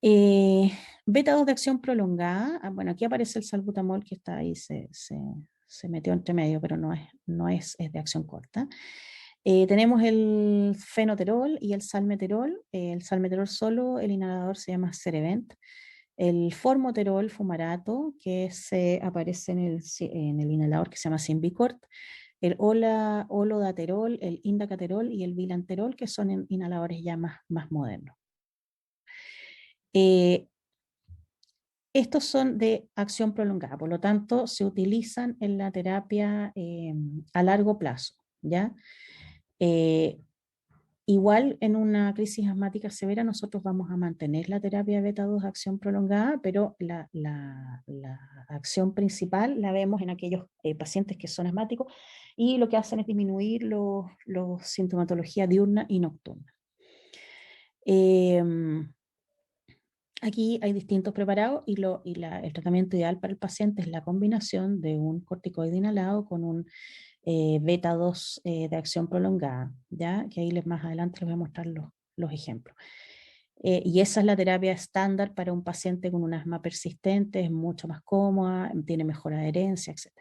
Beta-2 de acción prolongada. Bueno, aquí aparece el salbutamol que está ahí, se se metió entre medio, pero es de acción corta. Tenemos el fenoterol y el salmeterol. El salmeterol solo, el inhalador se llama Cerevent. El formoterol fumarato, que aparece en el inhalador que se llama Symbicort. El holodaterol, el indacaterol y el bilanterol, que son inhaladores ya más modernos. Estos son de acción prolongada, por lo tanto se utilizan en la terapia a largo plazo, ¿ya? Igual en una crisis asmática severa nosotros vamos a mantener la terapia beta 2 de acción prolongada, pero la acción principal la vemos en aquellos pacientes que son asmáticos y lo que hacen es disminuir los sintomatología diurna y nocturna. Aquí hay distintos preparados y el tratamiento ideal para el paciente es la combinación de un corticoide inhalado con un beta 2 de acción prolongada, ¿ya? Que ahí más adelante les voy a mostrar los ejemplos. Y esa es la terapia estándar para un paciente con un asma persistente, es mucho más cómoda, tiene mejor adherencia, etc.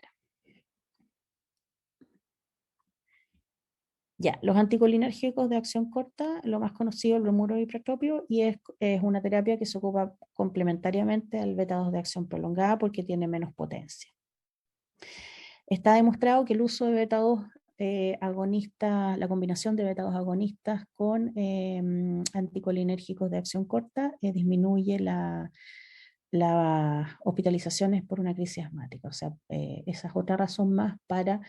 Ya, los anticolinérgicos de acción corta, lo más conocido, el bromuro hipratropio, y es una terapia que se ocupa complementariamente al beta 2 de acción prolongada porque tiene menos potencia. Está demostrado que el uso de beta 2 agonistas, la combinación de beta 2 agonistas con anticolinérgicos de acción corta disminuye las hospitalizaciones por una crisis asmática. O sea, esa es otra razón más para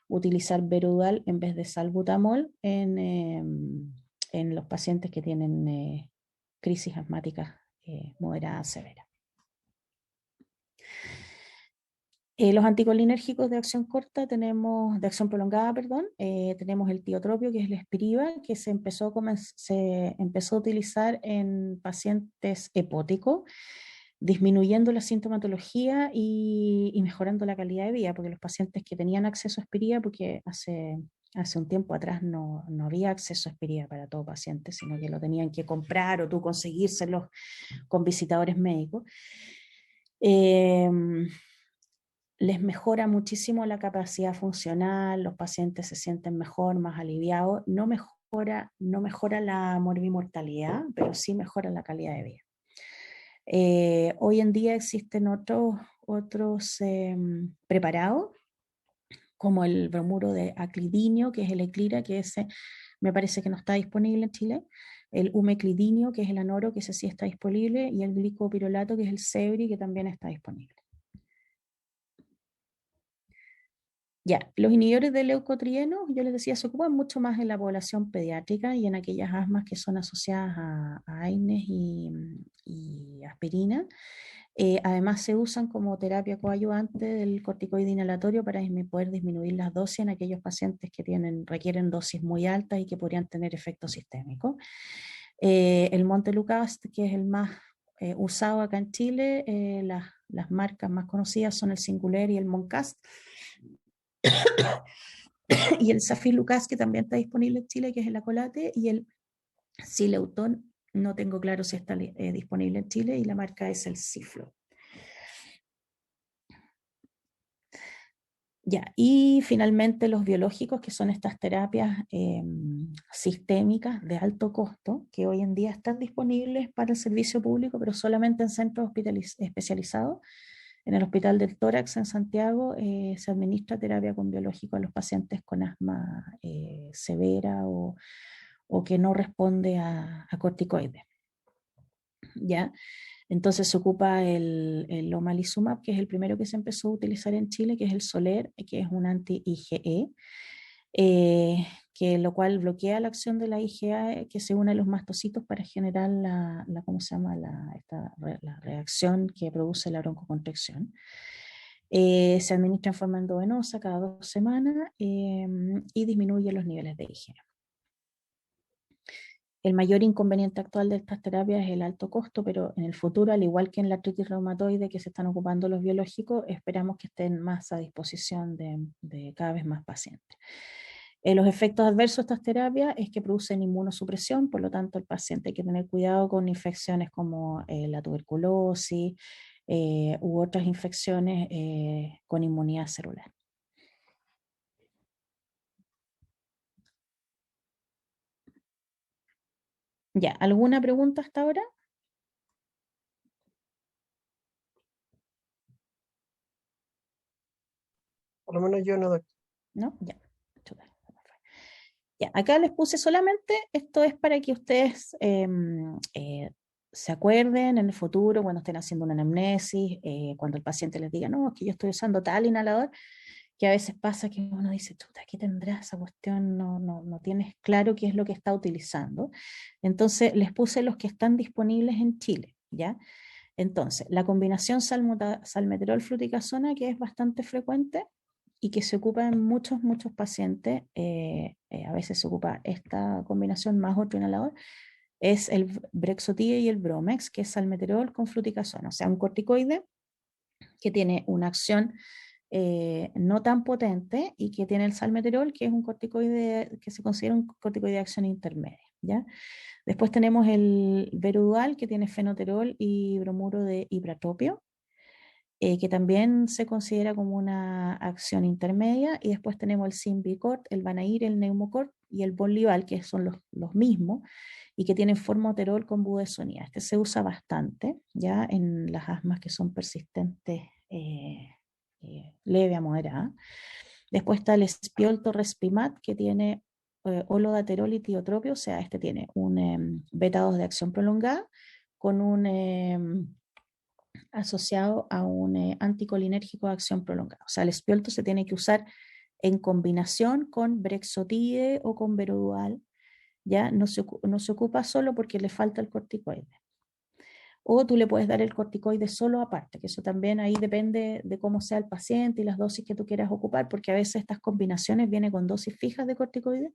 utilizar Berudal en vez de salbutamol en los pacientes que tienen crisis asmáticas moderadas severas. Los anticolinérgicos de acción corta de acción prolongada, perdón, tenemos el tiotropio, que es el Espiriva, que se empezó a utilizar en pacientes hepóticos, disminuyendo la sintomatología y mejorando la calidad de vida, porque los pacientes que tenían acceso a Espiriva, porque hace un tiempo atrás no había acceso a Espiriva para todo paciente, sino que lo tenían que comprar o tú conseguírselos con visitadores médicos. Les mejora muchísimo la capacidad funcional, los pacientes se sienten mejor, más aliviados, no mejora la morbimortalidad, pero sí mejora la calidad de vida. Hoy en día existen otros preparados, como el bromuro de aclidinio, que es el Eclira, que ese me parece que no está disponible en Chile, el umeclidinio, que es el anoro, que ese sí está disponible, y el glicopirolato, que es el Sebri, que también está disponible. Ya, los inhibidores del leucotrieno, yo les decía, se ocupan mucho más en la población pediátrica y en aquellas asmas que son asociadas a AINES y aspirina. Además se usan como terapia coadyuvante del corticoide inhalatorio para poder disminuir las dosis en aquellos pacientes que requieren dosis muy altas y que podrían tener efecto sistémico. El Montelukast, que es el más usado acá en Chile, las marcas más conocidas son el Singuler y el Moncast. Y el Safir-Lucas, que también está disponible en Chile, que es el Acolate, y el Sileuton, no tengo claro si está disponible en Chile, y la marca es el Ciflo. Ya, y finalmente los biológicos, que son estas terapias sistémicas de alto costo, que hoy en día están disponibles para el servicio público, pero solamente en centros especializados. En el Hospital del Tórax en Santiago se administra terapia con biológico a los pacientes con asma severa o que no responde a corticoides. ¿Ya? Entonces se ocupa el omalizumab, que es el primero que se empezó a utilizar en Chile, que es el Soler, que es un anti-IgE, lo cual bloquea la acción de la IgA que se une a los mastocitos para generar ¿cómo se llama? La reacción que produce la broncoconstricción. Se administra en forma endovenosa cada 2 semanas y disminuye los niveles de IgA. El mayor inconveniente actual de estas terapias es el alto costo, pero en el futuro, al igual que en la artritis reumatoide que se están ocupando los biológicos, esperamos que estén más a disposición de cada vez más pacientes. Los efectos adversos de estas terapias es que producen inmunosupresión, por lo tanto el paciente hay que tener cuidado con infecciones como la tuberculosis u otras infecciones con inmunidad celular. Ya, ¿alguna pregunta hasta ahora? Por lo menos yo no, doctor. ¿No? Ya. Ya, acá les puse solamente, esto es para que ustedes se acuerden en el futuro cuando estén haciendo una anamnesis, cuando el paciente les diga, no, es que yo estoy usando tal inhalador, que a veces pasa que uno dice, chuta, ¿qué tendrá esa cuestión? No tienes claro qué es lo que está utilizando. Entonces les puse los que están disponibles en Chile, ¿ya? Entonces, la combinación salmeterol-fluticasona, que es bastante frecuente y que se ocupa en muchos pacientes, a veces se ocupa esta combinación más otro inhalador, es el Brexotide y el Bromex, que es salmeterol con fluticasona, o sea, un corticoide que tiene una acción no tan potente y que tiene el salmeterol, que es un corticoide que se considera un corticoide de acción intermedia, ¿ya? Después tenemos el Verudual, que tiene fenoterol y bromuro de ipratropio, que también se considera como una acción intermedia. Y después tenemos el Symbicort, el Vanair, el Neumocort y el Bonlival, que son los mismos, y que tienen formoterol con budesonida. Este se usa bastante ya en las asmas que son persistentes, leve a moderada. Después está el Espiolto Respimat, que tiene holodaterol y tiotropio, o sea, este tiene un beta-2 de acción prolongada con un asociado a un anticolinérgico de acción prolongada. O sea, el espiolto se tiene que usar en combinación con Brexotide o con Verodual, ya no se ocupa solo porque le falta el corticoide. O tú le puedes dar el corticoide solo aparte, que eso también ahí depende de cómo sea el paciente y las dosis que tú quieras ocupar, porque a veces estas combinaciones vienen con dosis fijas de corticoide.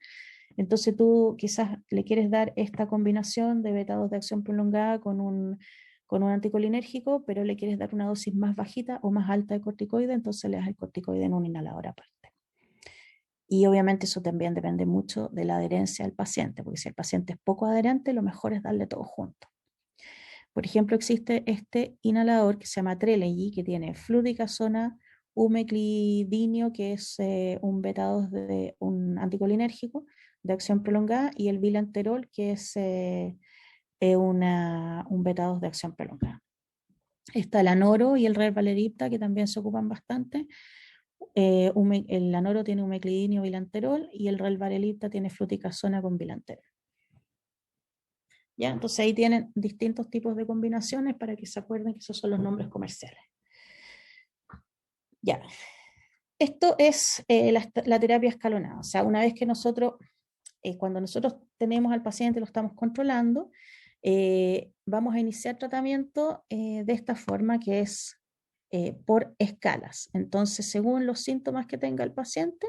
Entonces tú quizás le quieres dar esta combinación de beta-2 de acción prolongada con un anticolinérgico, pero le quieres dar una dosis más bajita o más alta de corticoide, entonces le das el corticoide en un inhalador aparte. Y obviamente eso también depende mucho de la adherencia del paciente, porque si el paciente es poco adherente, lo mejor es darle todo junto. Por ejemplo, existe este inhalador que se llama Trelegy, que tiene fluticasona, umeclidinio, que es un beta-2 de un anticolinérgico de acción prolongada, y el bilanterol, que es un beta-2 de acción prolongada. Está el anoro y el relvaleripta, que también se ocupan bastante. El anoro tiene umeclidinio bilanterol y el relvaleripta tiene fluticasona con bilanterol. ¿Ya? Entonces ahí tienen distintos tipos de combinaciones para que se acuerden que esos son los nombres comerciales. Ya. Esto es la terapia escalonada. O sea, una vez que nosotros, cuando nosotros tenemos al paciente, lo estamos controlando, vamos a iniciar tratamiento de esta forma, que es por escalas. Entonces, según los síntomas que tenga el paciente,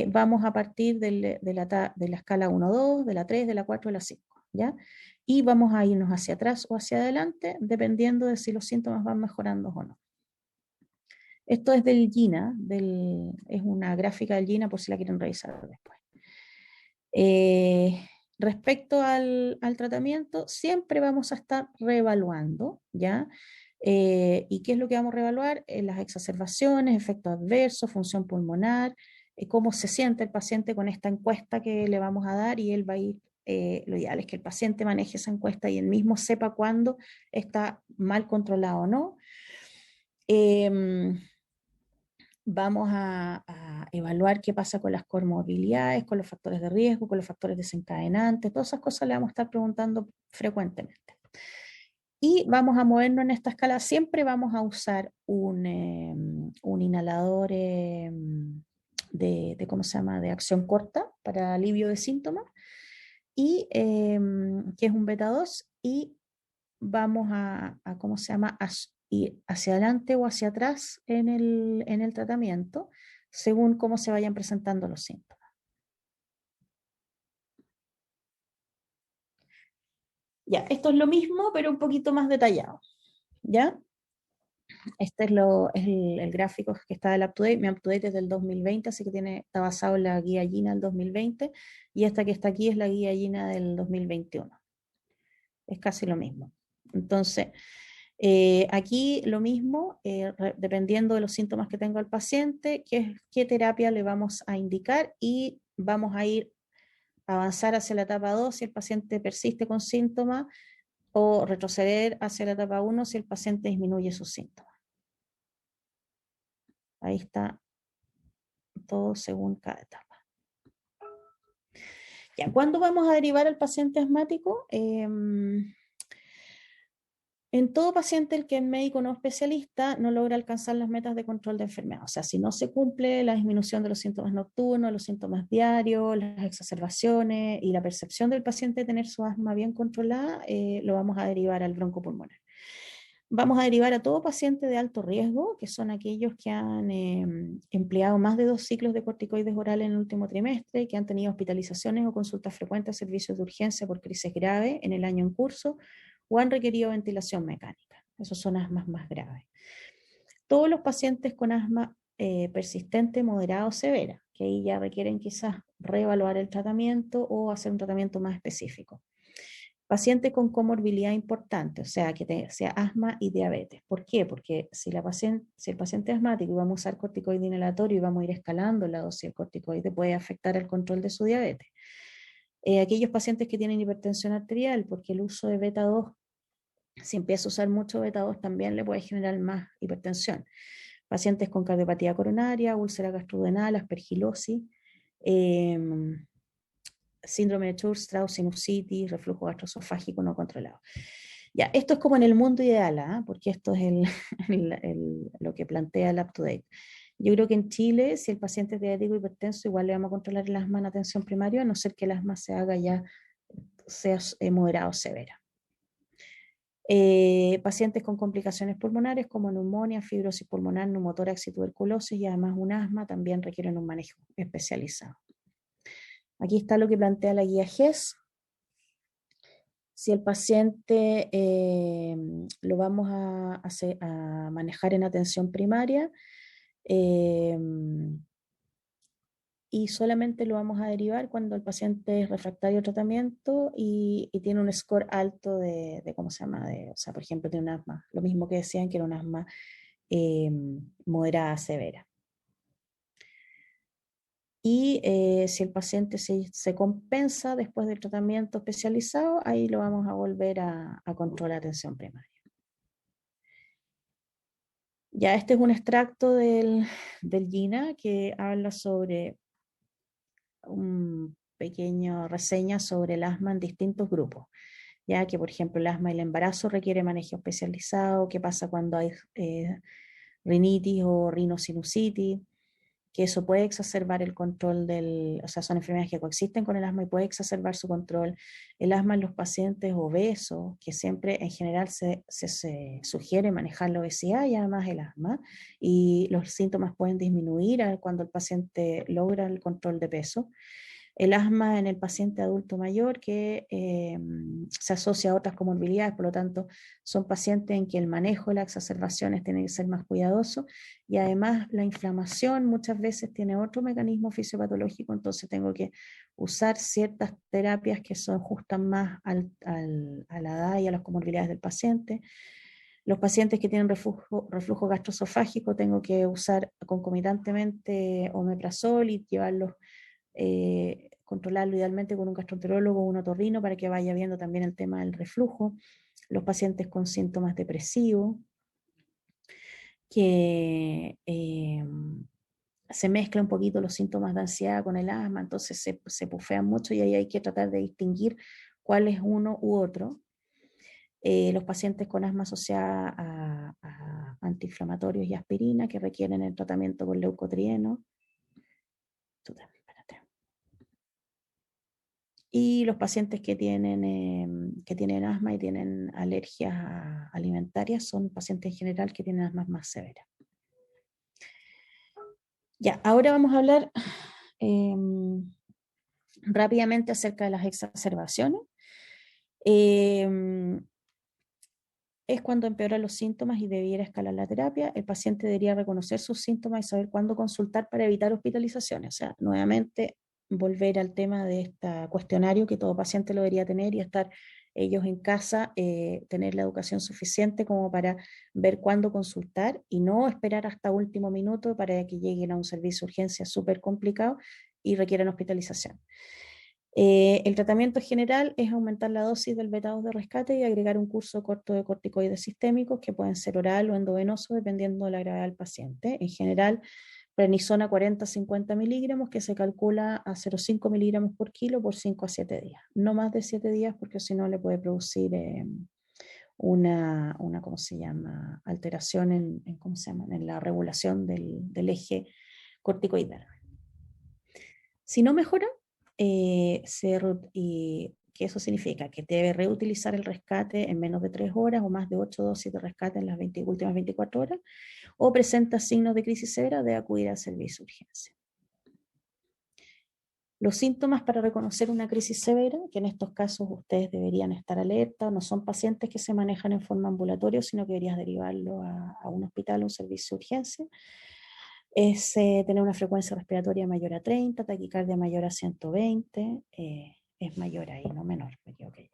vamos a partir de la escala 1-2, de la 3, de la 4, de la 5, ¿ya? Y vamos a irnos hacia atrás o hacia adelante, dependiendo de si los síntomas van mejorando o no. Esto es del GINA, es una gráfica del GINA por si la quieren revisar después. Respecto al tratamiento, siempre vamos a estar reevaluando, ¿ya? ¿Y qué es lo que vamos a reevaluar? Las exacerbaciones, efectos adversos, función pulmonar, cómo se siente el paciente con esta encuesta que le vamos a dar, y él va a ir, lo ideal es que el paciente maneje esa encuesta y él mismo sepa cuándo está mal controlado o no. Vamos a evaluar qué pasa con las comorbilidades, con los factores de riesgo, con los factores desencadenantes, todas esas cosas le vamos a estar preguntando frecuentemente. Y vamos a movernos en esta escala. Siempre vamos a usar un inhalador ¿cómo se llama?, de acción corta para alivio de síntomas, y que es un beta-2, y vamos ¿cómo se llama?, ir hacia adelante o hacia atrás en el tratamiento, según cómo se vayan presentando los síntomas. Ya, esto es lo mismo, pero un poquito más detallado, ¿ya? Este es el gráfico que está del UpToDate. Mi UpToDate es del 2020, así que está basado en la guía GINA del 2020, y esta que está aquí es la guía GINA del 2021. Es casi lo mismo. Entonces, aquí lo mismo, dependiendo de los síntomas que tenga el paciente, qué terapia le vamos a indicar, y vamos a ir avanzar hacia la etapa 2 si el paciente persiste con síntomas, o retroceder hacia la etapa 1 si el paciente disminuye sus síntomas. Ahí está todo según cada etapa. Ya, ¿cuándo vamos a derivar al paciente asmático? En todo paciente el que es médico no especialista no logra alcanzar las metas de control de enfermedad. O sea, si no se cumple la disminución de los síntomas nocturnos, los síntomas diarios, las exacerbaciones y la percepción del paciente de tener su asma bien controlada, lo vamos a derivar al broncopulmonar. Vamos a derivar a todo paciente de alto riesgo, que son aquellos que han empleado más de 2 ciclos de corticoides orales en el último trimestre, que han tenido hospitalizaciones o consultas frecuentes a servicios de urgencia por crisis grave en el año en curso, o han requerido ventilación mecánica. Esos son asmas más graves. Todos los pacientes con asma persistente, moderada o severa, que ahí ya requieren quizás reevaluar el tratamiento o hacer un tratamiento más específico. Pacientes con comorbilidad importante, o sea, que sea asma y diabetes. ¿Por qué? Porque si el paciente es asmático y vamos a usar corticoide inhalatorio y vamos a ir escalando la dosis del corticoide, puede afectar el control de su diabetes. Aquellos pacientes que tienen hipertensión arterial, porque el uso de beta 2, si empieza a usar mucho beta 2, también le puede generar más hipertensión. Pacientes con cardiopatía coronaria, úlcera gastroduodenal, aspergilosis, síndrome de Church-Strauss, sinusitis, reflujo gastroesofágico no controlado. Ya, esto es como en el mundo ideal, porque esto es lo que plantea el UpToDate. Yo creo que en Chile, si el paciente es diabético hipertenso, igual le vamos a controlar el asma en atención primaria, a no ser que el asma se haga ya, sea moderado o severa. Pacientes con complicaciones pulmonares como neumonía, fibrosis pulmonar, neumotórax y tuberculosis, y además un asma, también requieren un manejo especializado. Aquí está lo que plantea la guía GES. Si el paciente lo vamos a manejar en atención primaria y solamente lo vamos a derivar cuando el paciente es refractario a tratamiento y tiene un score alto de ¿cómo se llama? O sea, por ejemplo, tiene un asma, lo mismo que decían que era un asma moderada severa. Y si el paciente se compensa después del tratamiento especializado, ahí lo vamos a volver a controlar atención primaria. Ya, este es un extracto del GINA que habla sobre una pequeña reseña sobre el asma en distintos grupos. Ya que, por ejemplo, el asma y el embarazo requiere manejo especializado, qué pasa cuando hay rinitis o rinosinusitis, que eso puede exacerbar el control o sea, son enfermedades que coexisten con el asma y puede exacerbar su control. El asma en los pacientes obesos, que siempre en general se sugiere manejar la obesidad y además el asma, y los síntomas pueden disminuir cuando el paciente logra el control de peso. El asma en el paciente adulto mayor que se asocia a otras comorbilidades, por lo tanto son pacientes en que el manejo de las exacerbaciones tiene que ser más cuidadoso, y además la inflamación muchas veces tiene otro mecanismo fisiopatológico, entonces tengo que usar ciertas terapias que se ajustan más a la edad y a las comorbilidades del paciente. Los pacientes que tienen reflujo gastroesofágico tengo que usar concomitantemente omeprazol y llevarlos controlarlo idealmente con un gastroenterólogo o un otorrino para que vaya viendo también el tema del reflujo. Los pacientes con síntomas depresivos, que se mezcla un poquito los síntomas de ansiedad con el asma, entonces se pufean mucho y ahí hay que tratar de distinguir cuál es uno u otro. Los pacientes con asma asociada a antiinflamatorios y aspirina que requieren el tratamiento con leucotrieno. Y los pacientes que tienen asma y tienen alergias alimentarias son pacientes en general que tienen asmas más severas. Ya, ahora vamos a hablar rápidamente acerca de las exacerbaciones. Es cuando empeoran los síntomas y debiera escalar la terapia. El paciente debería reconocer sus síntomas y saber cuándo consultar para evitar hospitalizaciones. O sea, nuevamente volver al tema de este cuestionario que todo paciente lo debería tener y estar ellos en casa, tener la educación suficiente como para ver cuándo consultar y no esperar hasta último minuto para que lleguen a un servicio de urgencia súper complicado y requieran hospitalización. El tratamiento general es aumentar la dosis del beta-2 de rescate y agregar un curso corto de corticoides sistémicos que pueden ser oral o endovenoso dependiendo de la gravedad del paciente. En general, prednisona 40-50 miligramos que se calcula a 0,5 miligramos por kilo por 5 a 7 días. No más de 7 días porque si no le puede producir una ¿cómo se llama? Alteración ¿cómo se llama? En la regulación del eje corticoidal. Si no mejora, que eso significa que debe reutilizar el rescate en menos de 3 horas o más de 8 dosis de rescate en las últimas 24 horas, o presenta signos de crisis severa, debe acudir al servicio de urgencia. Los síntomas para reconocer una crisis severa, que en estos casos ustedes deberían estar alerta, no son pacientes que se manejan en forma ambulatoria, sino que deberías derivarlo a un hospital o un servicio de urgencia, es tener una frecuencia respiratoria mayor a 30, taquicardia mayor a 120, es mayor ahí, no menor, me equivoqué.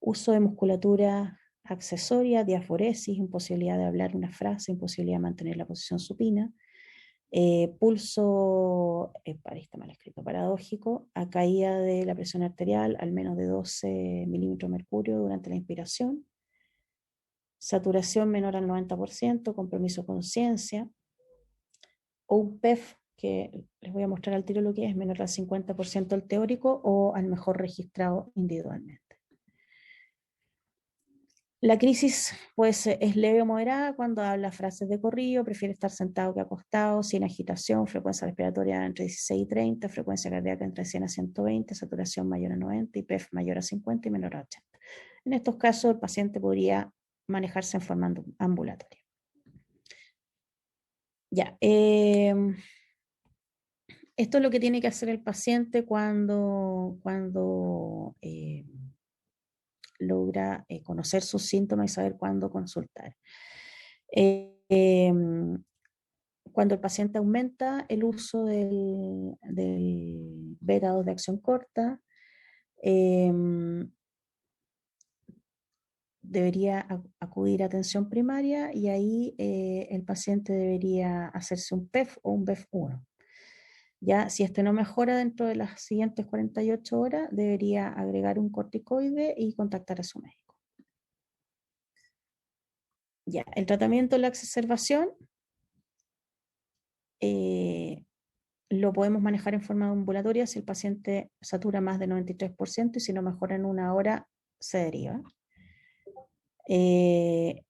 Uso de musculatura accesoria, diaforesis, imposibilidad de hablar una frase, imposibilidad de mantener la posición supina, pulso, ahí está mal escrito, paradójico, a caída de la presión arterial al menos de 12 milímetros de mercurio durante la inspiración, saturación menor al 90%, compromiso con conciencia, o un PEF, que les voy a mostrar al tiro lo que es, menor al 50% el teórico o al mejor registrado individualmente. La crisis pues, es leve o moderada cuando habla frases de corrido, prefiere estar sentado que acostado, sin agitación, frecuencia respiratoria entre 16 y 30, frecuencia cardíaca entre 100 a 120, saturación mayor a 90 y PEF mayor a 50 y menor a 80. En estos casos el paciente podría manejarse en forma ambulatoria. Ya, esto es lo que tiene que hacer el paciente cuando logra conocer sus síntomas y saber cuándo consultar. Cuando el paciente aumenta el uso del beta-2 de acción corta, debería acudir a atención primaria y ahí el paciente debería hacerse un PEF o un BEF1. Ya, si este no mejora dentro de las siguientes 48 horas, debería agregar un corticoide y contactar a su médico. Ya, el tratamiento de la exacerbación lo podemos manejar en forma ambulatoria si el paciente satura más del 93% y si no mejora en 1 hora, se deriva. Se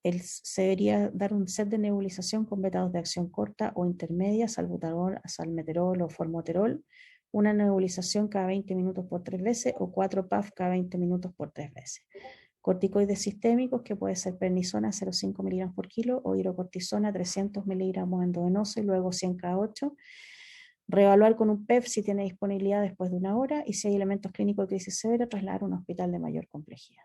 debería dar un set de nebulización con beta-2 de acción corta o intermedia, salbutamol, salmeterol o formoterol, una nebulización cada 20 minutos por 3 veces o 4 PAF cada 20 minutos por 3 veces. Corticoides sistémicos, que puede ser prednisona 0,5 miligramos por kilo o hidrocortisona 300 miligramos endovenoso y luego 100 cada 8. Reevaluar con un PEF si tiene disponibilidad después de 1 hora y si hay elementos clínicos de crisis severa, trasladar a un hospital de mayor complejidad.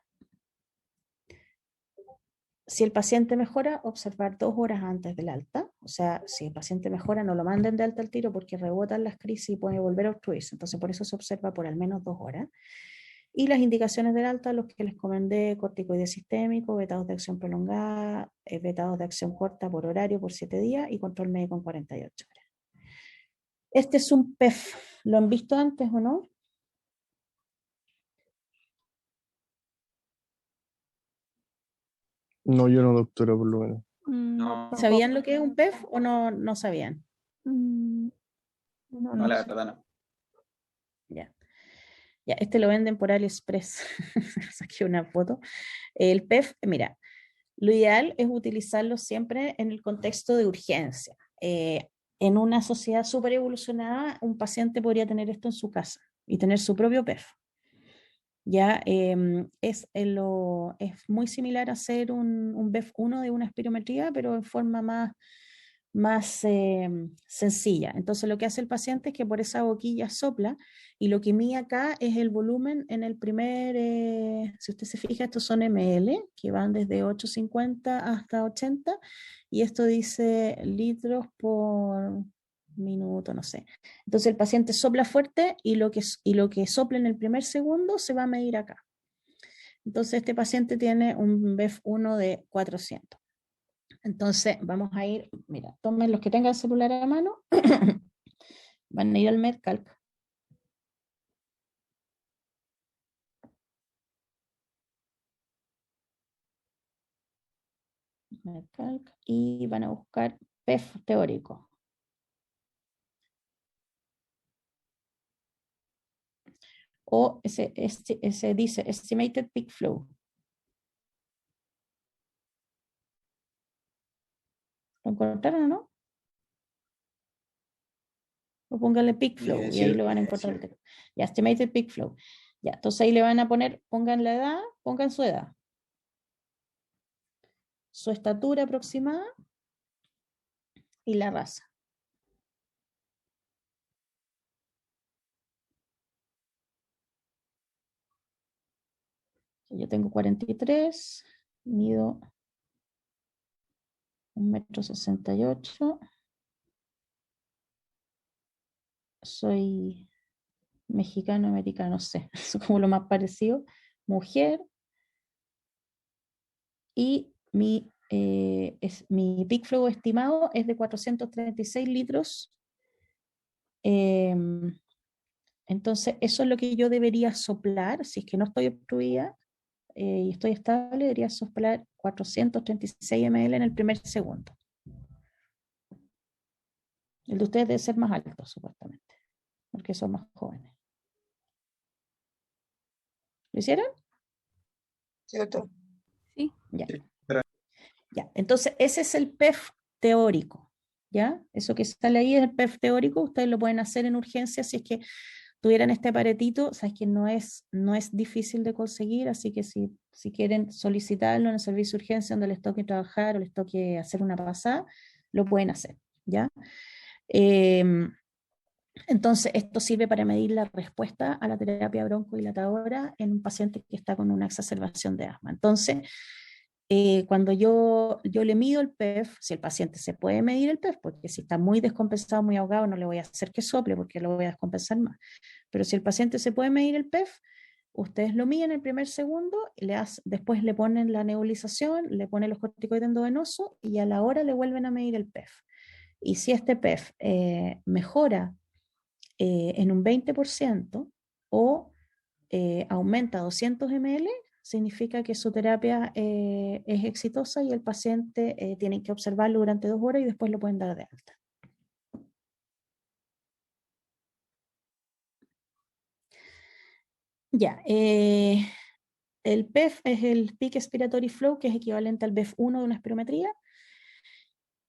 Si el paciente mejora, observar 2 horas antes del alta. O sea, si el paciente mejora, no lo manden de alta al tiro porque rebotan las crisis y puede volver a obstruirse. Entonces, por eso se observa por al menos 2 horas. Y las indicaciones del alta, los que les comenté, corticoide sistémico, beta-2 de acción prolongada, beta-2 de acción corta por horario por 7 días y control médico en 48 horas. Este es un PEF. ¿Lo han visto antes o no? No, yo no, doctora, por lo menos. No, ¿Sabían lo que es un PEF o no sabían? no, la verdad no. Ya. Ya, este lo venden por AliExpress. Saqué una foto. El PEF, mira, lo ideal es utilizarlo siempre en el contexto de urgencia. En una sociedad súper evolucionada, un paciente podría tener esto en su casa y tener su propio PEF. Ya es muy similar a hacer un BEF1 de una espirometría, pero en forma más sencilla. Entonces lo que hace el paciente es que por esa boquilla sopla y lo que mide acá es el volumen en el primer, si usted se fija, estos son ml que van desde 850 hasta 80 y esto dice litros por minuto, no sé. Entonces el paciente sopla fuerte y lo que sopla en el primer segundo se va a medir acá. Entonces este paciente tiene un BEF1 de 400. Entonces vamos a ir, mira, tomen los que tengan el celular a la mano, van a ir al MedCalc. Metcalc, y van a buscar PEF teórico. O ese dice Estimated Peak Flow. ¿Lo encontraron o no? O pónganle Peak Flow y ahí lo van a encontrar. Ya, Estimated Peak Flow. Ya, entonces ahí le van a poner, pongan la edad, pongan su edad. Su estatura aproximada y la raza. Yo tengo 43, mido 1,68 m. Soy mexicano, americano, no sé, es como lo más parecido. Mujer. Y mi peak flow estimado es de 436 litros. Entonces, eso es lo que yo debería soplar, si es que no estoy obstruida y estoy estable, debería soplar 436 ml en el primer segundo. El de ustedes debe ser más alto, supuestamente, porque son más jóvenes. ¿Lo hicieron? Sí, doctor. Sí, ya. Ya, entonces ese es el PEF teórico, ¿ya? Eso que sale ahí es el PEF teórico, ustedes lo pueden hacer en urgencia si es que tuvieran este aparatito, sabes que no es difícil de conseguir, así que si quieren solicitarlo en el servicio de urgencia donde les toque trabajar o les toque hacer una pasada, lo pueden hacer, ¿ya? Entonces, esto sirve para medir la respuesta a la terapia broncodilatadora en un paciente que está con una exacerbación de asma. Entonces, cuando yo le mido el PEF, si el paciente se puede medir el PEF, porque si está muy descompensado, muy ahogado, no le voy a hacer que sople porque lo voy a descompensar más. Pero si el paciente se puede medir el PEF, ustedes lo miden el primer segundo, después le ponen la nebulización, le ponen los corticoides endovenosos y a la hora le vuelven a medir el PEF. Y si este PEF mejora en un 20% o aumenta 200 ml, significa que su terapia es exitosa y el paciente tiene que observarlo durante 2 horas y después lo pueden dar de alta. Ya, el PEF es el Peak Expiratory Flow, que es equivalente al BEF1 de una espirometría.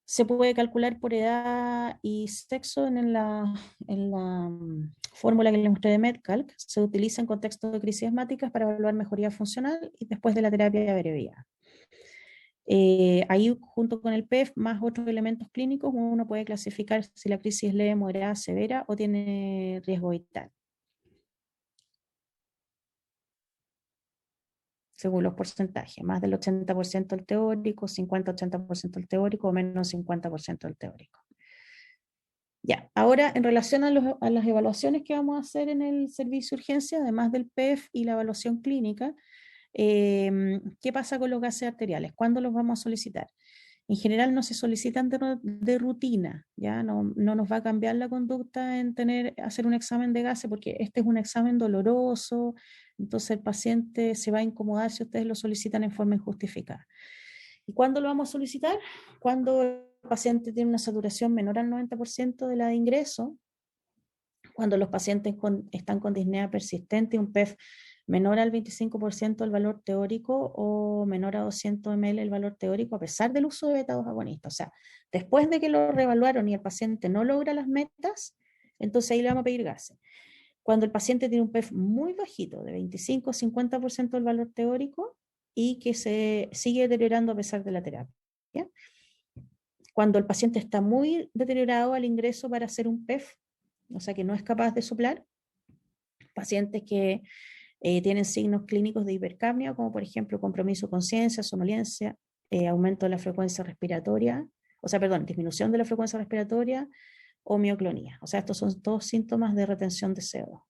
Se puede calcular por edad y sexo en la fórmula que les mostré de Metcalc. Se utiliza en contexto de crisis asmáticas para evaluar mejoría funcional y después de la terapia abreviada. Ahí junto con el PEF más otros elementos clínicos uno puede clasificar si la crisis es leve, moderada, severa o tiene riesgo vital, según los porcentajes, más del 80% del teórico, 50-80% del teórico o menos 50% del teórico. Ya, ahora en relación a las evaluaciones que vamos a hacer en el servicio de urgencia, además del PEF y la evaluación clínica, ¿qué pasa con los gases arteriales? ¿Cuándo los vamos a solicitar? En general no se solicitan de rutina, ¿ya? No nos va a cambiar la conducta en hacer un examen de gases porque este es un examen doloroso, entonces el paciente se va a incomodar si ustedes lo solicitan en forma injustificada. ¿Y cuándo lo vamos a solicitar? Cuando el paciente tiene una saturación menor al 90% de la de ingreso, cuando los pacientes están con disnea persistente, un PEF menor al 25% del valor teórico o menor a 200 ml el valor teórico a pesar del uso de beta-2 agonistas. O sea, después de que lo reevaluaron y el paciente no logra las metas, entonces ahí le vamos a pedir gases. Cuando el paciente tiene un PEF muy bajito, de 25-50% del valor teórico y que se sigue deteriorando a pesar de la terapia. ¿Ya? Cuando el paciente está muy deteriorado al ingreso para hacer un PEF, o sea que no es capaz de soplar, pacientes que tienen signos clínicos de hipercapnia, como por ejemplo compromiso conciencia, somnolencia, aumento de la frecuencia respiratoria, disminución de la frecuencia respiratoria o mioclonía. O sea, estos son todos síntomas de retención de CO2.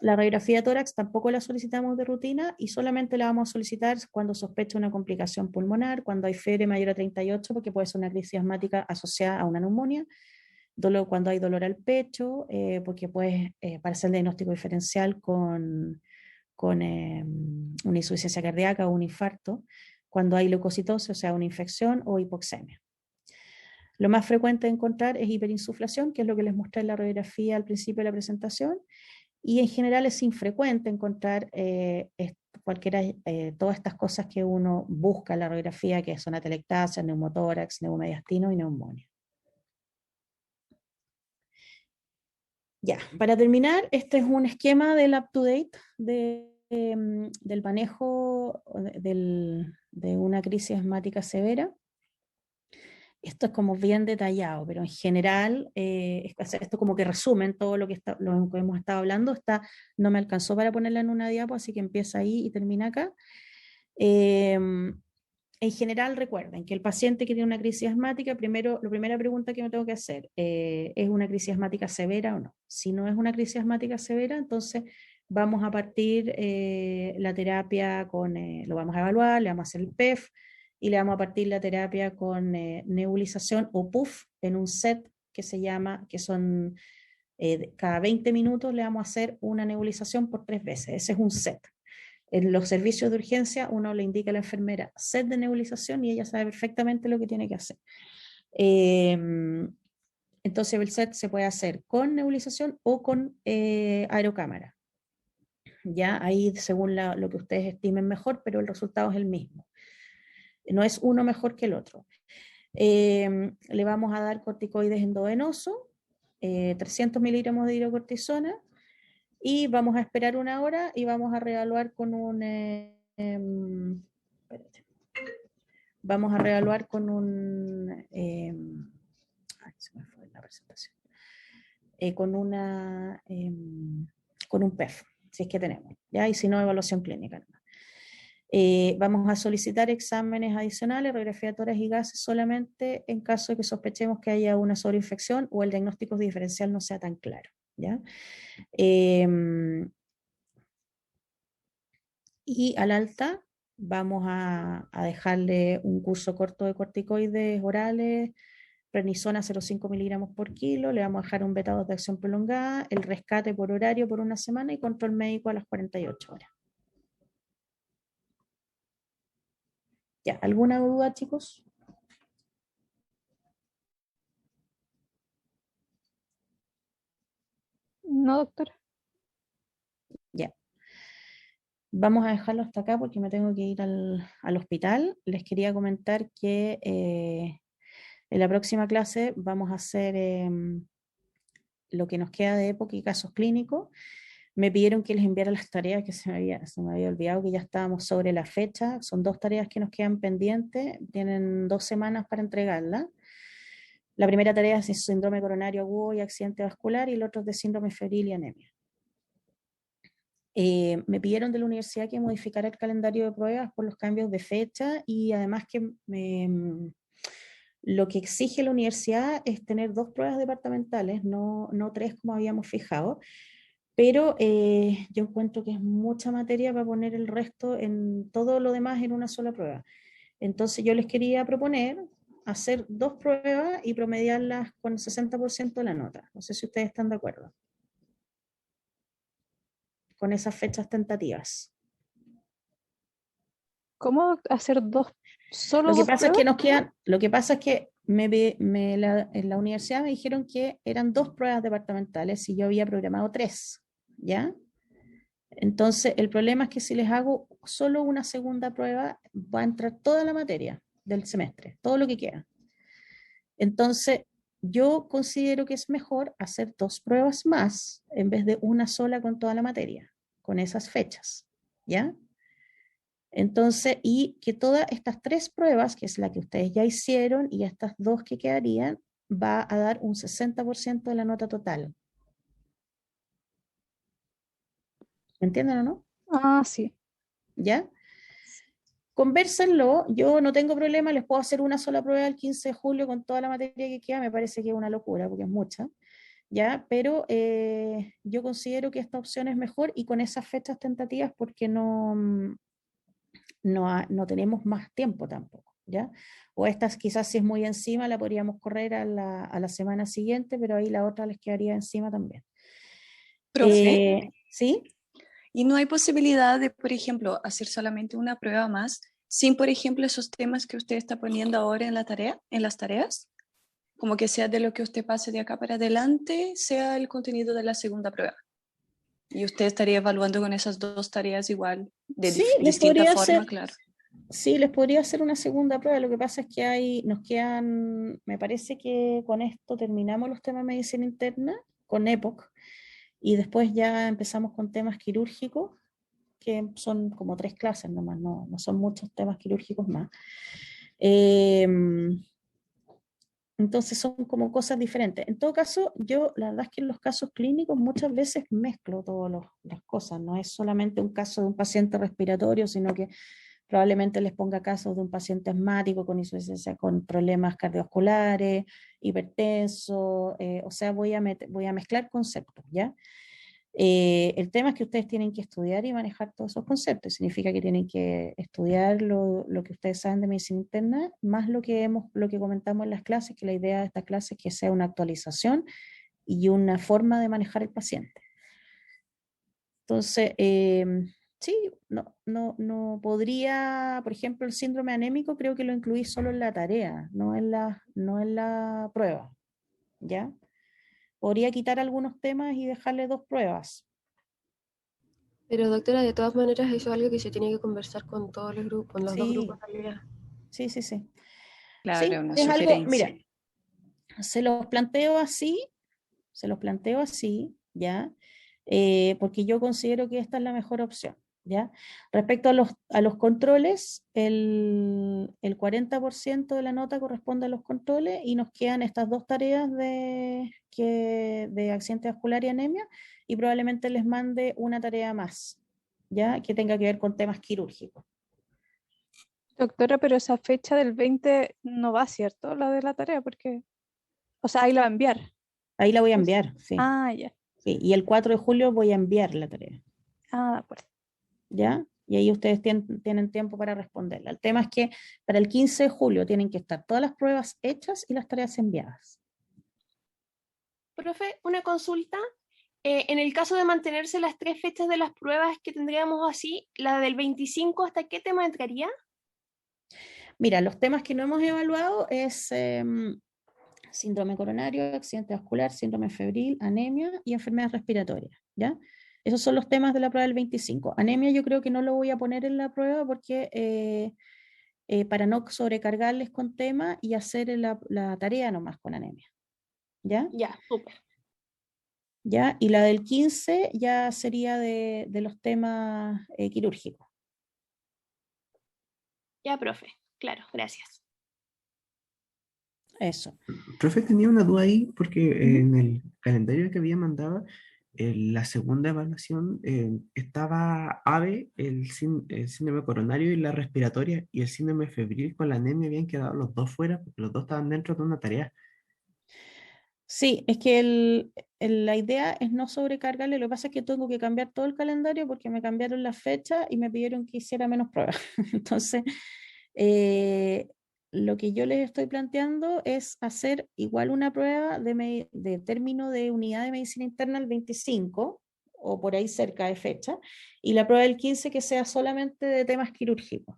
La radiografía de tórax tampoco la solicitamos de rutina y solamente la vamos a solicitar cuando sospecha una complicación pulmonar, cuando hay fiebre mayor a 38, porque puede ser una crisis asmática asociada a una neumonía, cuando hay dolor al pecho, porque puede parecer el diagnóstico diferencial con una insuficiencia cardíaca o un infarto, cuando hay leucocitosis, o sea, una infección o hipoxemia. Lo más frecuente de encontrar es hiperinsuflación, que es lo que les mostré en la radiografía al principio de la presentación, y en general es infrecuente encontrar todas estas cosas que uno busca en la radiografía, que son atelectasia, neumotórax, neumomediastino y neumonía. Ya, para terminar, este es un esquema del up-to-date del manejo de una crisis asmática severa. Esto es como bien detallado, pero en general, esto como que resumen todo lo que hemos estado hablando. No me alcanzó para ponerla en una diapo, así que empieza ahí y termina acá. En general, recuerden que el paciente que tiene una crisis asmática, la primera pregunta que me tengo que hacer, ¿es una crisis asmática severa o no? Si no es una crisis asmática severa, entonces vamos a partir la terapia lo vamos a evaluar, le vamos a hacer el PEF, y le vamos a partir la terapia con nebulización o PUF en un set que son cada 20 minutos le vamos a hacer una nebulización por 3 veces. Ese es un set. En los servicios de urgencia uno le indica a la enfermera set de nebulización y ella sabe perfectamente lo que tiene que hacer. Entonces el set se puede hacer con nebulización o con aerocámara. Ya ahí según lo que ustedes estimen mejor, pero el resultado es el mismo. No es uno mejor que el otro. Le vamos a dar corticoides endovenosos, 300 miligramos de hidrocortisona, y vamos a esperar 1 hora y vamos a reevaluar con vamos a reevaluar con se me fue la presentación. Con un PEF, si es que tenemos, ¿ya? Y si no, evaluación clínica, ¿no? Vamos a solicitar exámenes adicionales, radiografía de tórax y gases, solamente en caso de que sospechemos que haya una sobreinfección o el diagnóstico diferencial no sea tan claro, ¿ya? Y al alta vamos a dejarle un curso corto de corticoides orales, prednisona 0,5 miligramos por kilo, le vamos a dejar un beta 2 de acción prolongada, el rescate por horario por 1 semana y control médico a las 48 horas. ¿Ya? ¿Alguna duda, chicos? No, doctora. Ya. Vamos a dejarlo hasta acá porque me tengo que ir al hospital. Les quería comentar que en la próxima clase vamos a hacer lo que nos queda de época y casos clínicos. Me pidieron que les enviara las tareas que se me había olvidado, que ya estábamos sobre la fecha. Son 2 tareas que nos quedan pendientes. Tienen 2 semanas para entregarlas. La primera tarea es síndrome coronario agudo y accidente vascular, y el otro es de síndrome febril y anemia. Me pidieron de la universidad que modificara el calendario de pruebas por los cambios de fecha, y además que lo que exige la universidad es tener 2 pruebas departamentales, no 3 como habíamos fijado, pero yo encuentro que es mucha materia para poner el resto en todo lo demás en una sola prueba. Entonces yo les quería proponer hacer 2 pruebas y promediarlas con 60% de la nota. No sé si ustedes están de acuerdo con esas fechas tentativas. ¿Cómo hacer solo Lo que dos pasa es pruebas? que nos quedan, lo que pasa es que en la universidad me dijeron que eran 2 pruebas departamentales y yo había programado 3, ¿ya? Entonces el problema es que si les hago solo una segunda prueba, va a entrar toda la materia del semestre, todo lo que queda. Entonces yo considero que es mejor hacer 2 pruebas más en vez de una sola con toda la materia, con esas fechas, ¿ya? Entonces, y que todas estas 3 pruebas, que es la que ustedes ya hicieron, y estas 2 que quedarían, va a dar un 60% de la nota total. ¿Me entienden o no? Ah, sí. ¿Ya? Convérsenlo, yo no tengo problema, les puedo hacer una sola prueba el 15 de julio con toda la materia que queda, me parece que es una locura porque es mucha, ¿ya? Pero yo considero que esta opción es mejor y con esas fechas tentativas porque no tenemos más tiempo tampoco, ¿ya? O estas quizás si es muy encima la podríamos correr a la semana siguiente, pero ahí la otra les quedaría encima también. Profe, ¿Sí? ¿y no hay posibilidad de, por ejemplo, hacer solamente una prueba más sin, por ejemplo, esos temas que usted está poniendo ahora en la tarea, en las tareas, como que sea de lo que usted pase de acá para adelante, sea el contenido de la segunda prueba. Y usted estaría evaluando con esas dos tareas igual, de Sí, distinta forma, claro. Sí, les podría hacer una segunda prueba. Lo que pasa es que nos quedan, me parece que con esto terminamos los temas de medicina interna, con EPOC, y después ya empezamos con temas quirúrgicos, que son como 3 clases nomás, no son muchos temas quirúrgicos más. Entonces son como cosas diferentes. En todo caso, yo la verdad es que en los casos clínicos muchas veces mezclo todas las cosas. No es solamente un caso de un paciente respiratorio, sino que probablemente les ponga casos de un paciente asmático con insuficiencia, con problemas cardiovasculares, hipertenso, o sea, voy a mezclar conceptos, ¿ya? El tema es que ustedes tienen que estudiar y manejar todos esos conceptos. Significa que tienen que estudiar lo que ustedes saben de medicina interna, más lo que comentamos en las clases, que la idea de esta clase es que sea una actualización y una forma de manejar el paciente. Entonces, sí, no podría, por ejemplo, el síndrome anémico creo que lo incluí solo en la tarea, no en la prueba, ¿ya? Podría quitar algunos temas y dejarle 2 pruebas. Pero doctora, de todas maneras, eso es algo que se tiene que conversar con todos los grupos, con los 2 grupos en realidad. Sí. Claro, Sí, una es algo, sugerencia. mira, se los planteo así, ¿ya? Porque yo considero que esta es la mejor opción, ¿ya? Respecto a los controles, el 40% de la nota corresponde a los controles y nos quedan estas 2 tareas de accidente vascular y anemia, y probablemente les mande una tarea más, ¿ya? Que tenga que ver con temas quirúrgicos. Doctora, pero esa fecha del 20 no va, ¿cierto? La de la tarea, porque... O sea, ahí la va a enviar. Ahí la voy a enviar, sí. Ah, ya. Sí, y el 4 de julio voy a enviar la tarea. Ah, de acuerdo. ¿Ya? Y ahí ustedes tienen tiempo para responderla. El tema es que para el 15 de julio tienen que estar todas las pruebas hechas y las tareas enviadas. Profe, una consulta. En el caso de mantenerse las 3 fechas de las pruebas que tendríamos así, la del 25, ¿hasta qué tema entraría? Mira, los temas que no hemos evaluado es síndrome coronario, accidente vascular, síndrome febril, anemia y enfermedades respiratorias, ¿ya? Esos son los temas de la prueba del 25. Anemia yo creo que no lo voy a poner en la prueba porque para no sobrecargarles con temas y hacer la tarea nomás con anemia, ¿ya? Ya, súper. ¿Ya? Y la del 15 ya sería de los temas quirúrgicos. Ya, profe. Claro, gracias. Eso. Profe, tenía una duda ahí porque en el calendario que había mandado, la segunda evaluación estaba AVE, el síndrome coronario y la respiratoria, y el síndrome febril con la anemia habían quedado los 2 fuera porque los 2 estaban dentro de una tarea. Sí, es que la idea es no sobrecargarle. Lo que pasa es que tengo que cambiar todo el calendario porque me cambiaron la fecha y me pidieron que hiciera menos pruebas. Entonces, lo que yo les estoy planteando es hacer igual una prueba de término de unidad de medicina interna el 25 o por ahí cerca de fecha, y la prueba del 15 que sea solamente de temas quirúrgicos.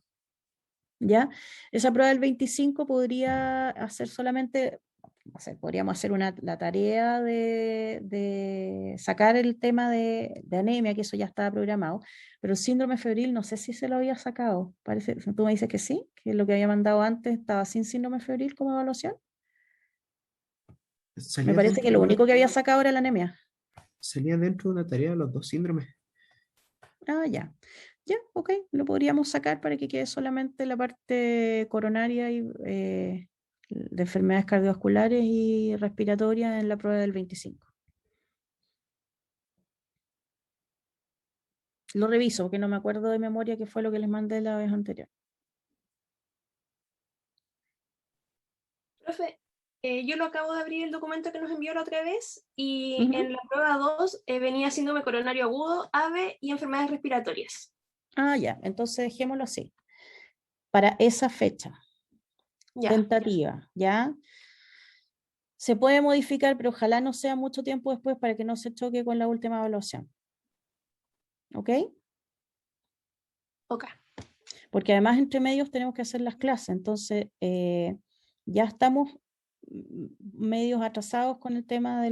¿Ya? Esa prueba del 25 podría hacer solamente, no sé, podríamos hacer la tarea de sacar el tema de anemia, que eso ya estaba programado, pero el síndrome febril no sé si se lo había sacado. Parece, tú me dices que sí, que lo que había mandado antes estaba sin síndrome febril como evaluación. Me parece que lo único que había sacado era la anemia. Salía dentro de una tarea los 2 síndromes. Ah, ya. Ya, ok, lo podríamos sacar para que quede solamente la parte coronaria y de enfermedades cardiovasculares y respiratorias en la prueba del 25. Lo reviso porque no me acuerdo de memoria qué fue lo que les mandé la vez anterior. Profe, yo lo acabo de abrir el documento que nos envió la otra vez y en la prueba 2 venía síndrome coronario agudo, AVE y enfermedades respiratorias. Ah, ya, entonces dejémoslo así. Para esa fecha tentativa, ¿ya? Se puede modificar, pero ojalá no sea mucho tiempo después para que no se choque con la última evaluación. ¿Ok? Ok. porque además entre medios tenemos que hacer las clases, entonces ya estamos medios atrasados con el tema de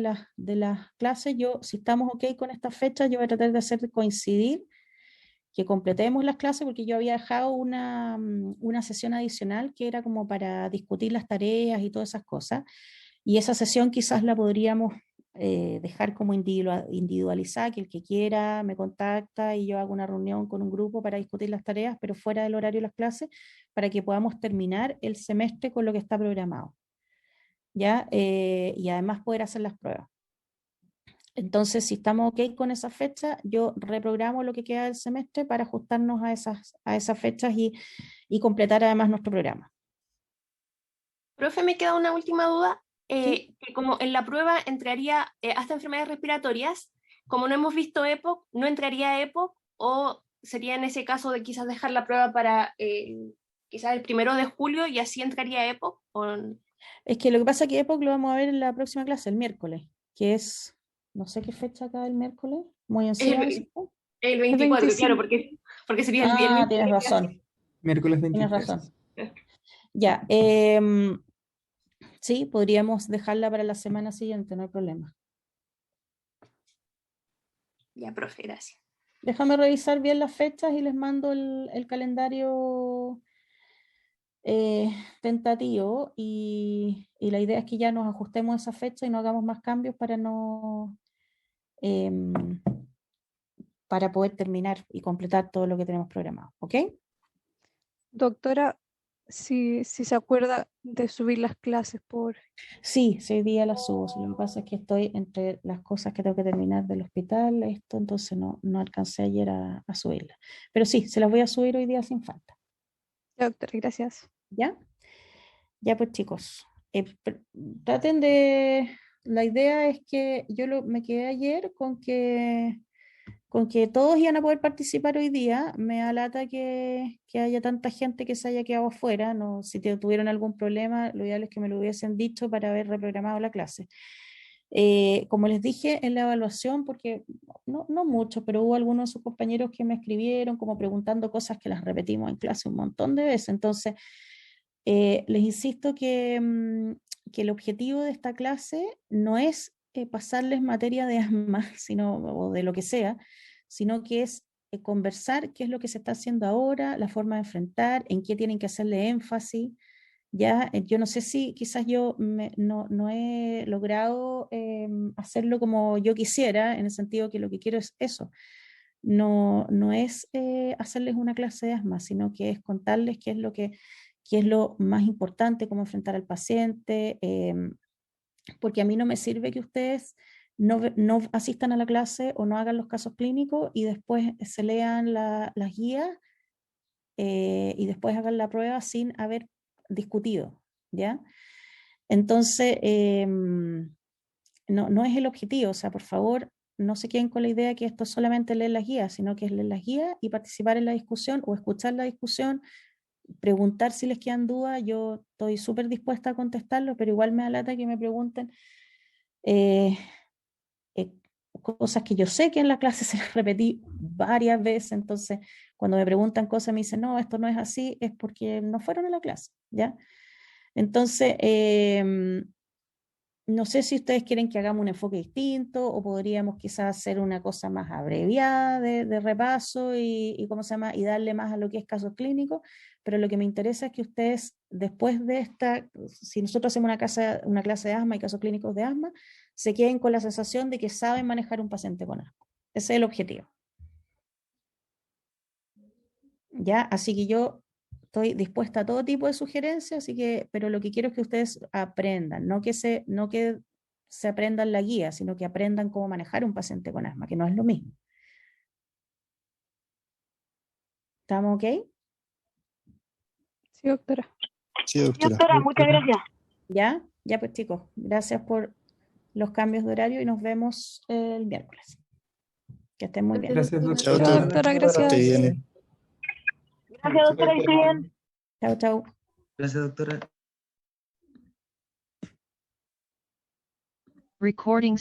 las clases. Si estamos ok con estas fechas, yo voy a tratar de hacer coincidir que completemos las clases, porque yo había dejado una sesión adicional que era como para discutir las tareas y todas esas cosas, y esa sesión quizás la podríamos dejar como individualizada, que el que quiera me contacta y yo hago una reunión con un grupo para discutir las tareas, pero fuera del horario de las clases, para que podamos terminar el semestre con lo que está programado, ¿ya? Y además poder hacer las pruebas. Entonces, si estamos ok con esa fecha, yo reprogramo lo que queda del semestre para ajustarnos a esas fechas y completar además nuestro programa. Profe, me queda una última duda. ¿Sí? Que como en la prueba entraría hasta enfermedades respiratorias, como no hemos visto EPOC, ¿no entraría EPOC? ¿O sería en ese caso de quizás dejar la prueba para quizás el 1 de julio y así entraría EPOC? Es que lo que pasa es que EPOC lo vamos a ver en la próxima clase, el miércoles, que es, no sé qué fecha acá el miércoles, muy encima. El 24, claro, porque sería el viernes. Tienes razón. Miércoles 23. Tienes razón. Ya, sí, podríamos dejarla para la semana siguiente, no hay problema. Ya, profe, gracias. Déjame revisar bien las fechas y les mando el calendario tentativo, y la idea es que ya nos ajustemos a esa fecha y no hagamos más cambios para poder terminar y completar todo lo que tenemos programado, ¿ok? Doctora, si se acuerda de subir las clases por... Sí, hoy día las subo. Lo que pasa es que estoy entre las cosas que tengo que terminar del hospital, entonces no alcancé ayer a subirlas. Pero sí, se las voy a subir hoy día sin falta. Ya, doctora, gracias. ¿Ya? Ya pues, chicos, traten de... La idea es que me quedé ayer con que todos iban a poder participar hoy día. Me da lata que haya tanta gente que se haya quedado afuera. No, si tuvieron algún problema, lo ideal es que me lo hubiesen dicho para haber reprogramado la clase. Como les dije en la evaluación, porque no mucho, pero hubo algunos de sus compañeros que me escribieron como preguntando cosas que las repetimos en clase un montón de veces. Entonces, les insisto que el objetivo de esta clase no es pasarles materia de asma, o de lo que sea, sino que es conversar qué es lo que se está haciendo ahora, la forma de enfrentar, en qué tienen que hacerle énfasis. Ya, yo no sé si quizás yo no he logrado hacerlo como yo quisiera, en el sentido que lo que quiero es eso. No es hacerles una clase de asma, sino que es contarles qué es lo más importante, cómo enfrentar al paciente, porque a mí no me sirve que ustedes no asistan a la clase o no hagan los casos clínicos y después se lean las guías y después hagan la prueba sin haber discutido, ¿ya? Entonces, no es el objetivo, o sea, por favor, no se queden con la idea que esto es solamente leer las guías, sino que es leer las guías y participar en la discusión o escuchar la discusión, preguntar si les quedan dudas. Yo estoy súper dispuesta a contestarlo, pero igual me da lata que me pregunten cosas que yo sé que en la clase se las repetí varias veces. Entonces cuando me preguntan cosas me dicen, no, esto no es así, es porque no fueron a la clase, ¿ya? Entonces, no sé si ustedes quieren que hagamos un enfoque distinto o podríamos quizás hacer una cosa más abreviada de repaso y ¿cómo se llama? Y darle más a lo que es casos clínicos, pero lo que me interesa es que ustedes, después de si nosotros hacemos una clase de asma y casos clínicos de asma, se queden con la sensación de que saben manejar un paciente con asma. Ese es el objetivo. ¿Ya? Así que yo estoy dispuesta a todo tipo de sugerencias, pero lo que quiero es que ustedes aprendan, no que se aprendan la guía, sino que aprendan cómo manejar un paciente con asma, que no es lo mismo. ¿Estamos ok? Sí, doctora. Sí, doctora. Doctora, muchas gracias. ¿Ya? Ya pues, chicos, gracias por los cambios de horario y nos vemos el miércoles. Que estén muy bien. Gracias, doctora. Chao, Chao, doctora, gracias. Que esté bien. Gracias, doctora, que esté bien. Chao, chao. Gracias, doctora. Recording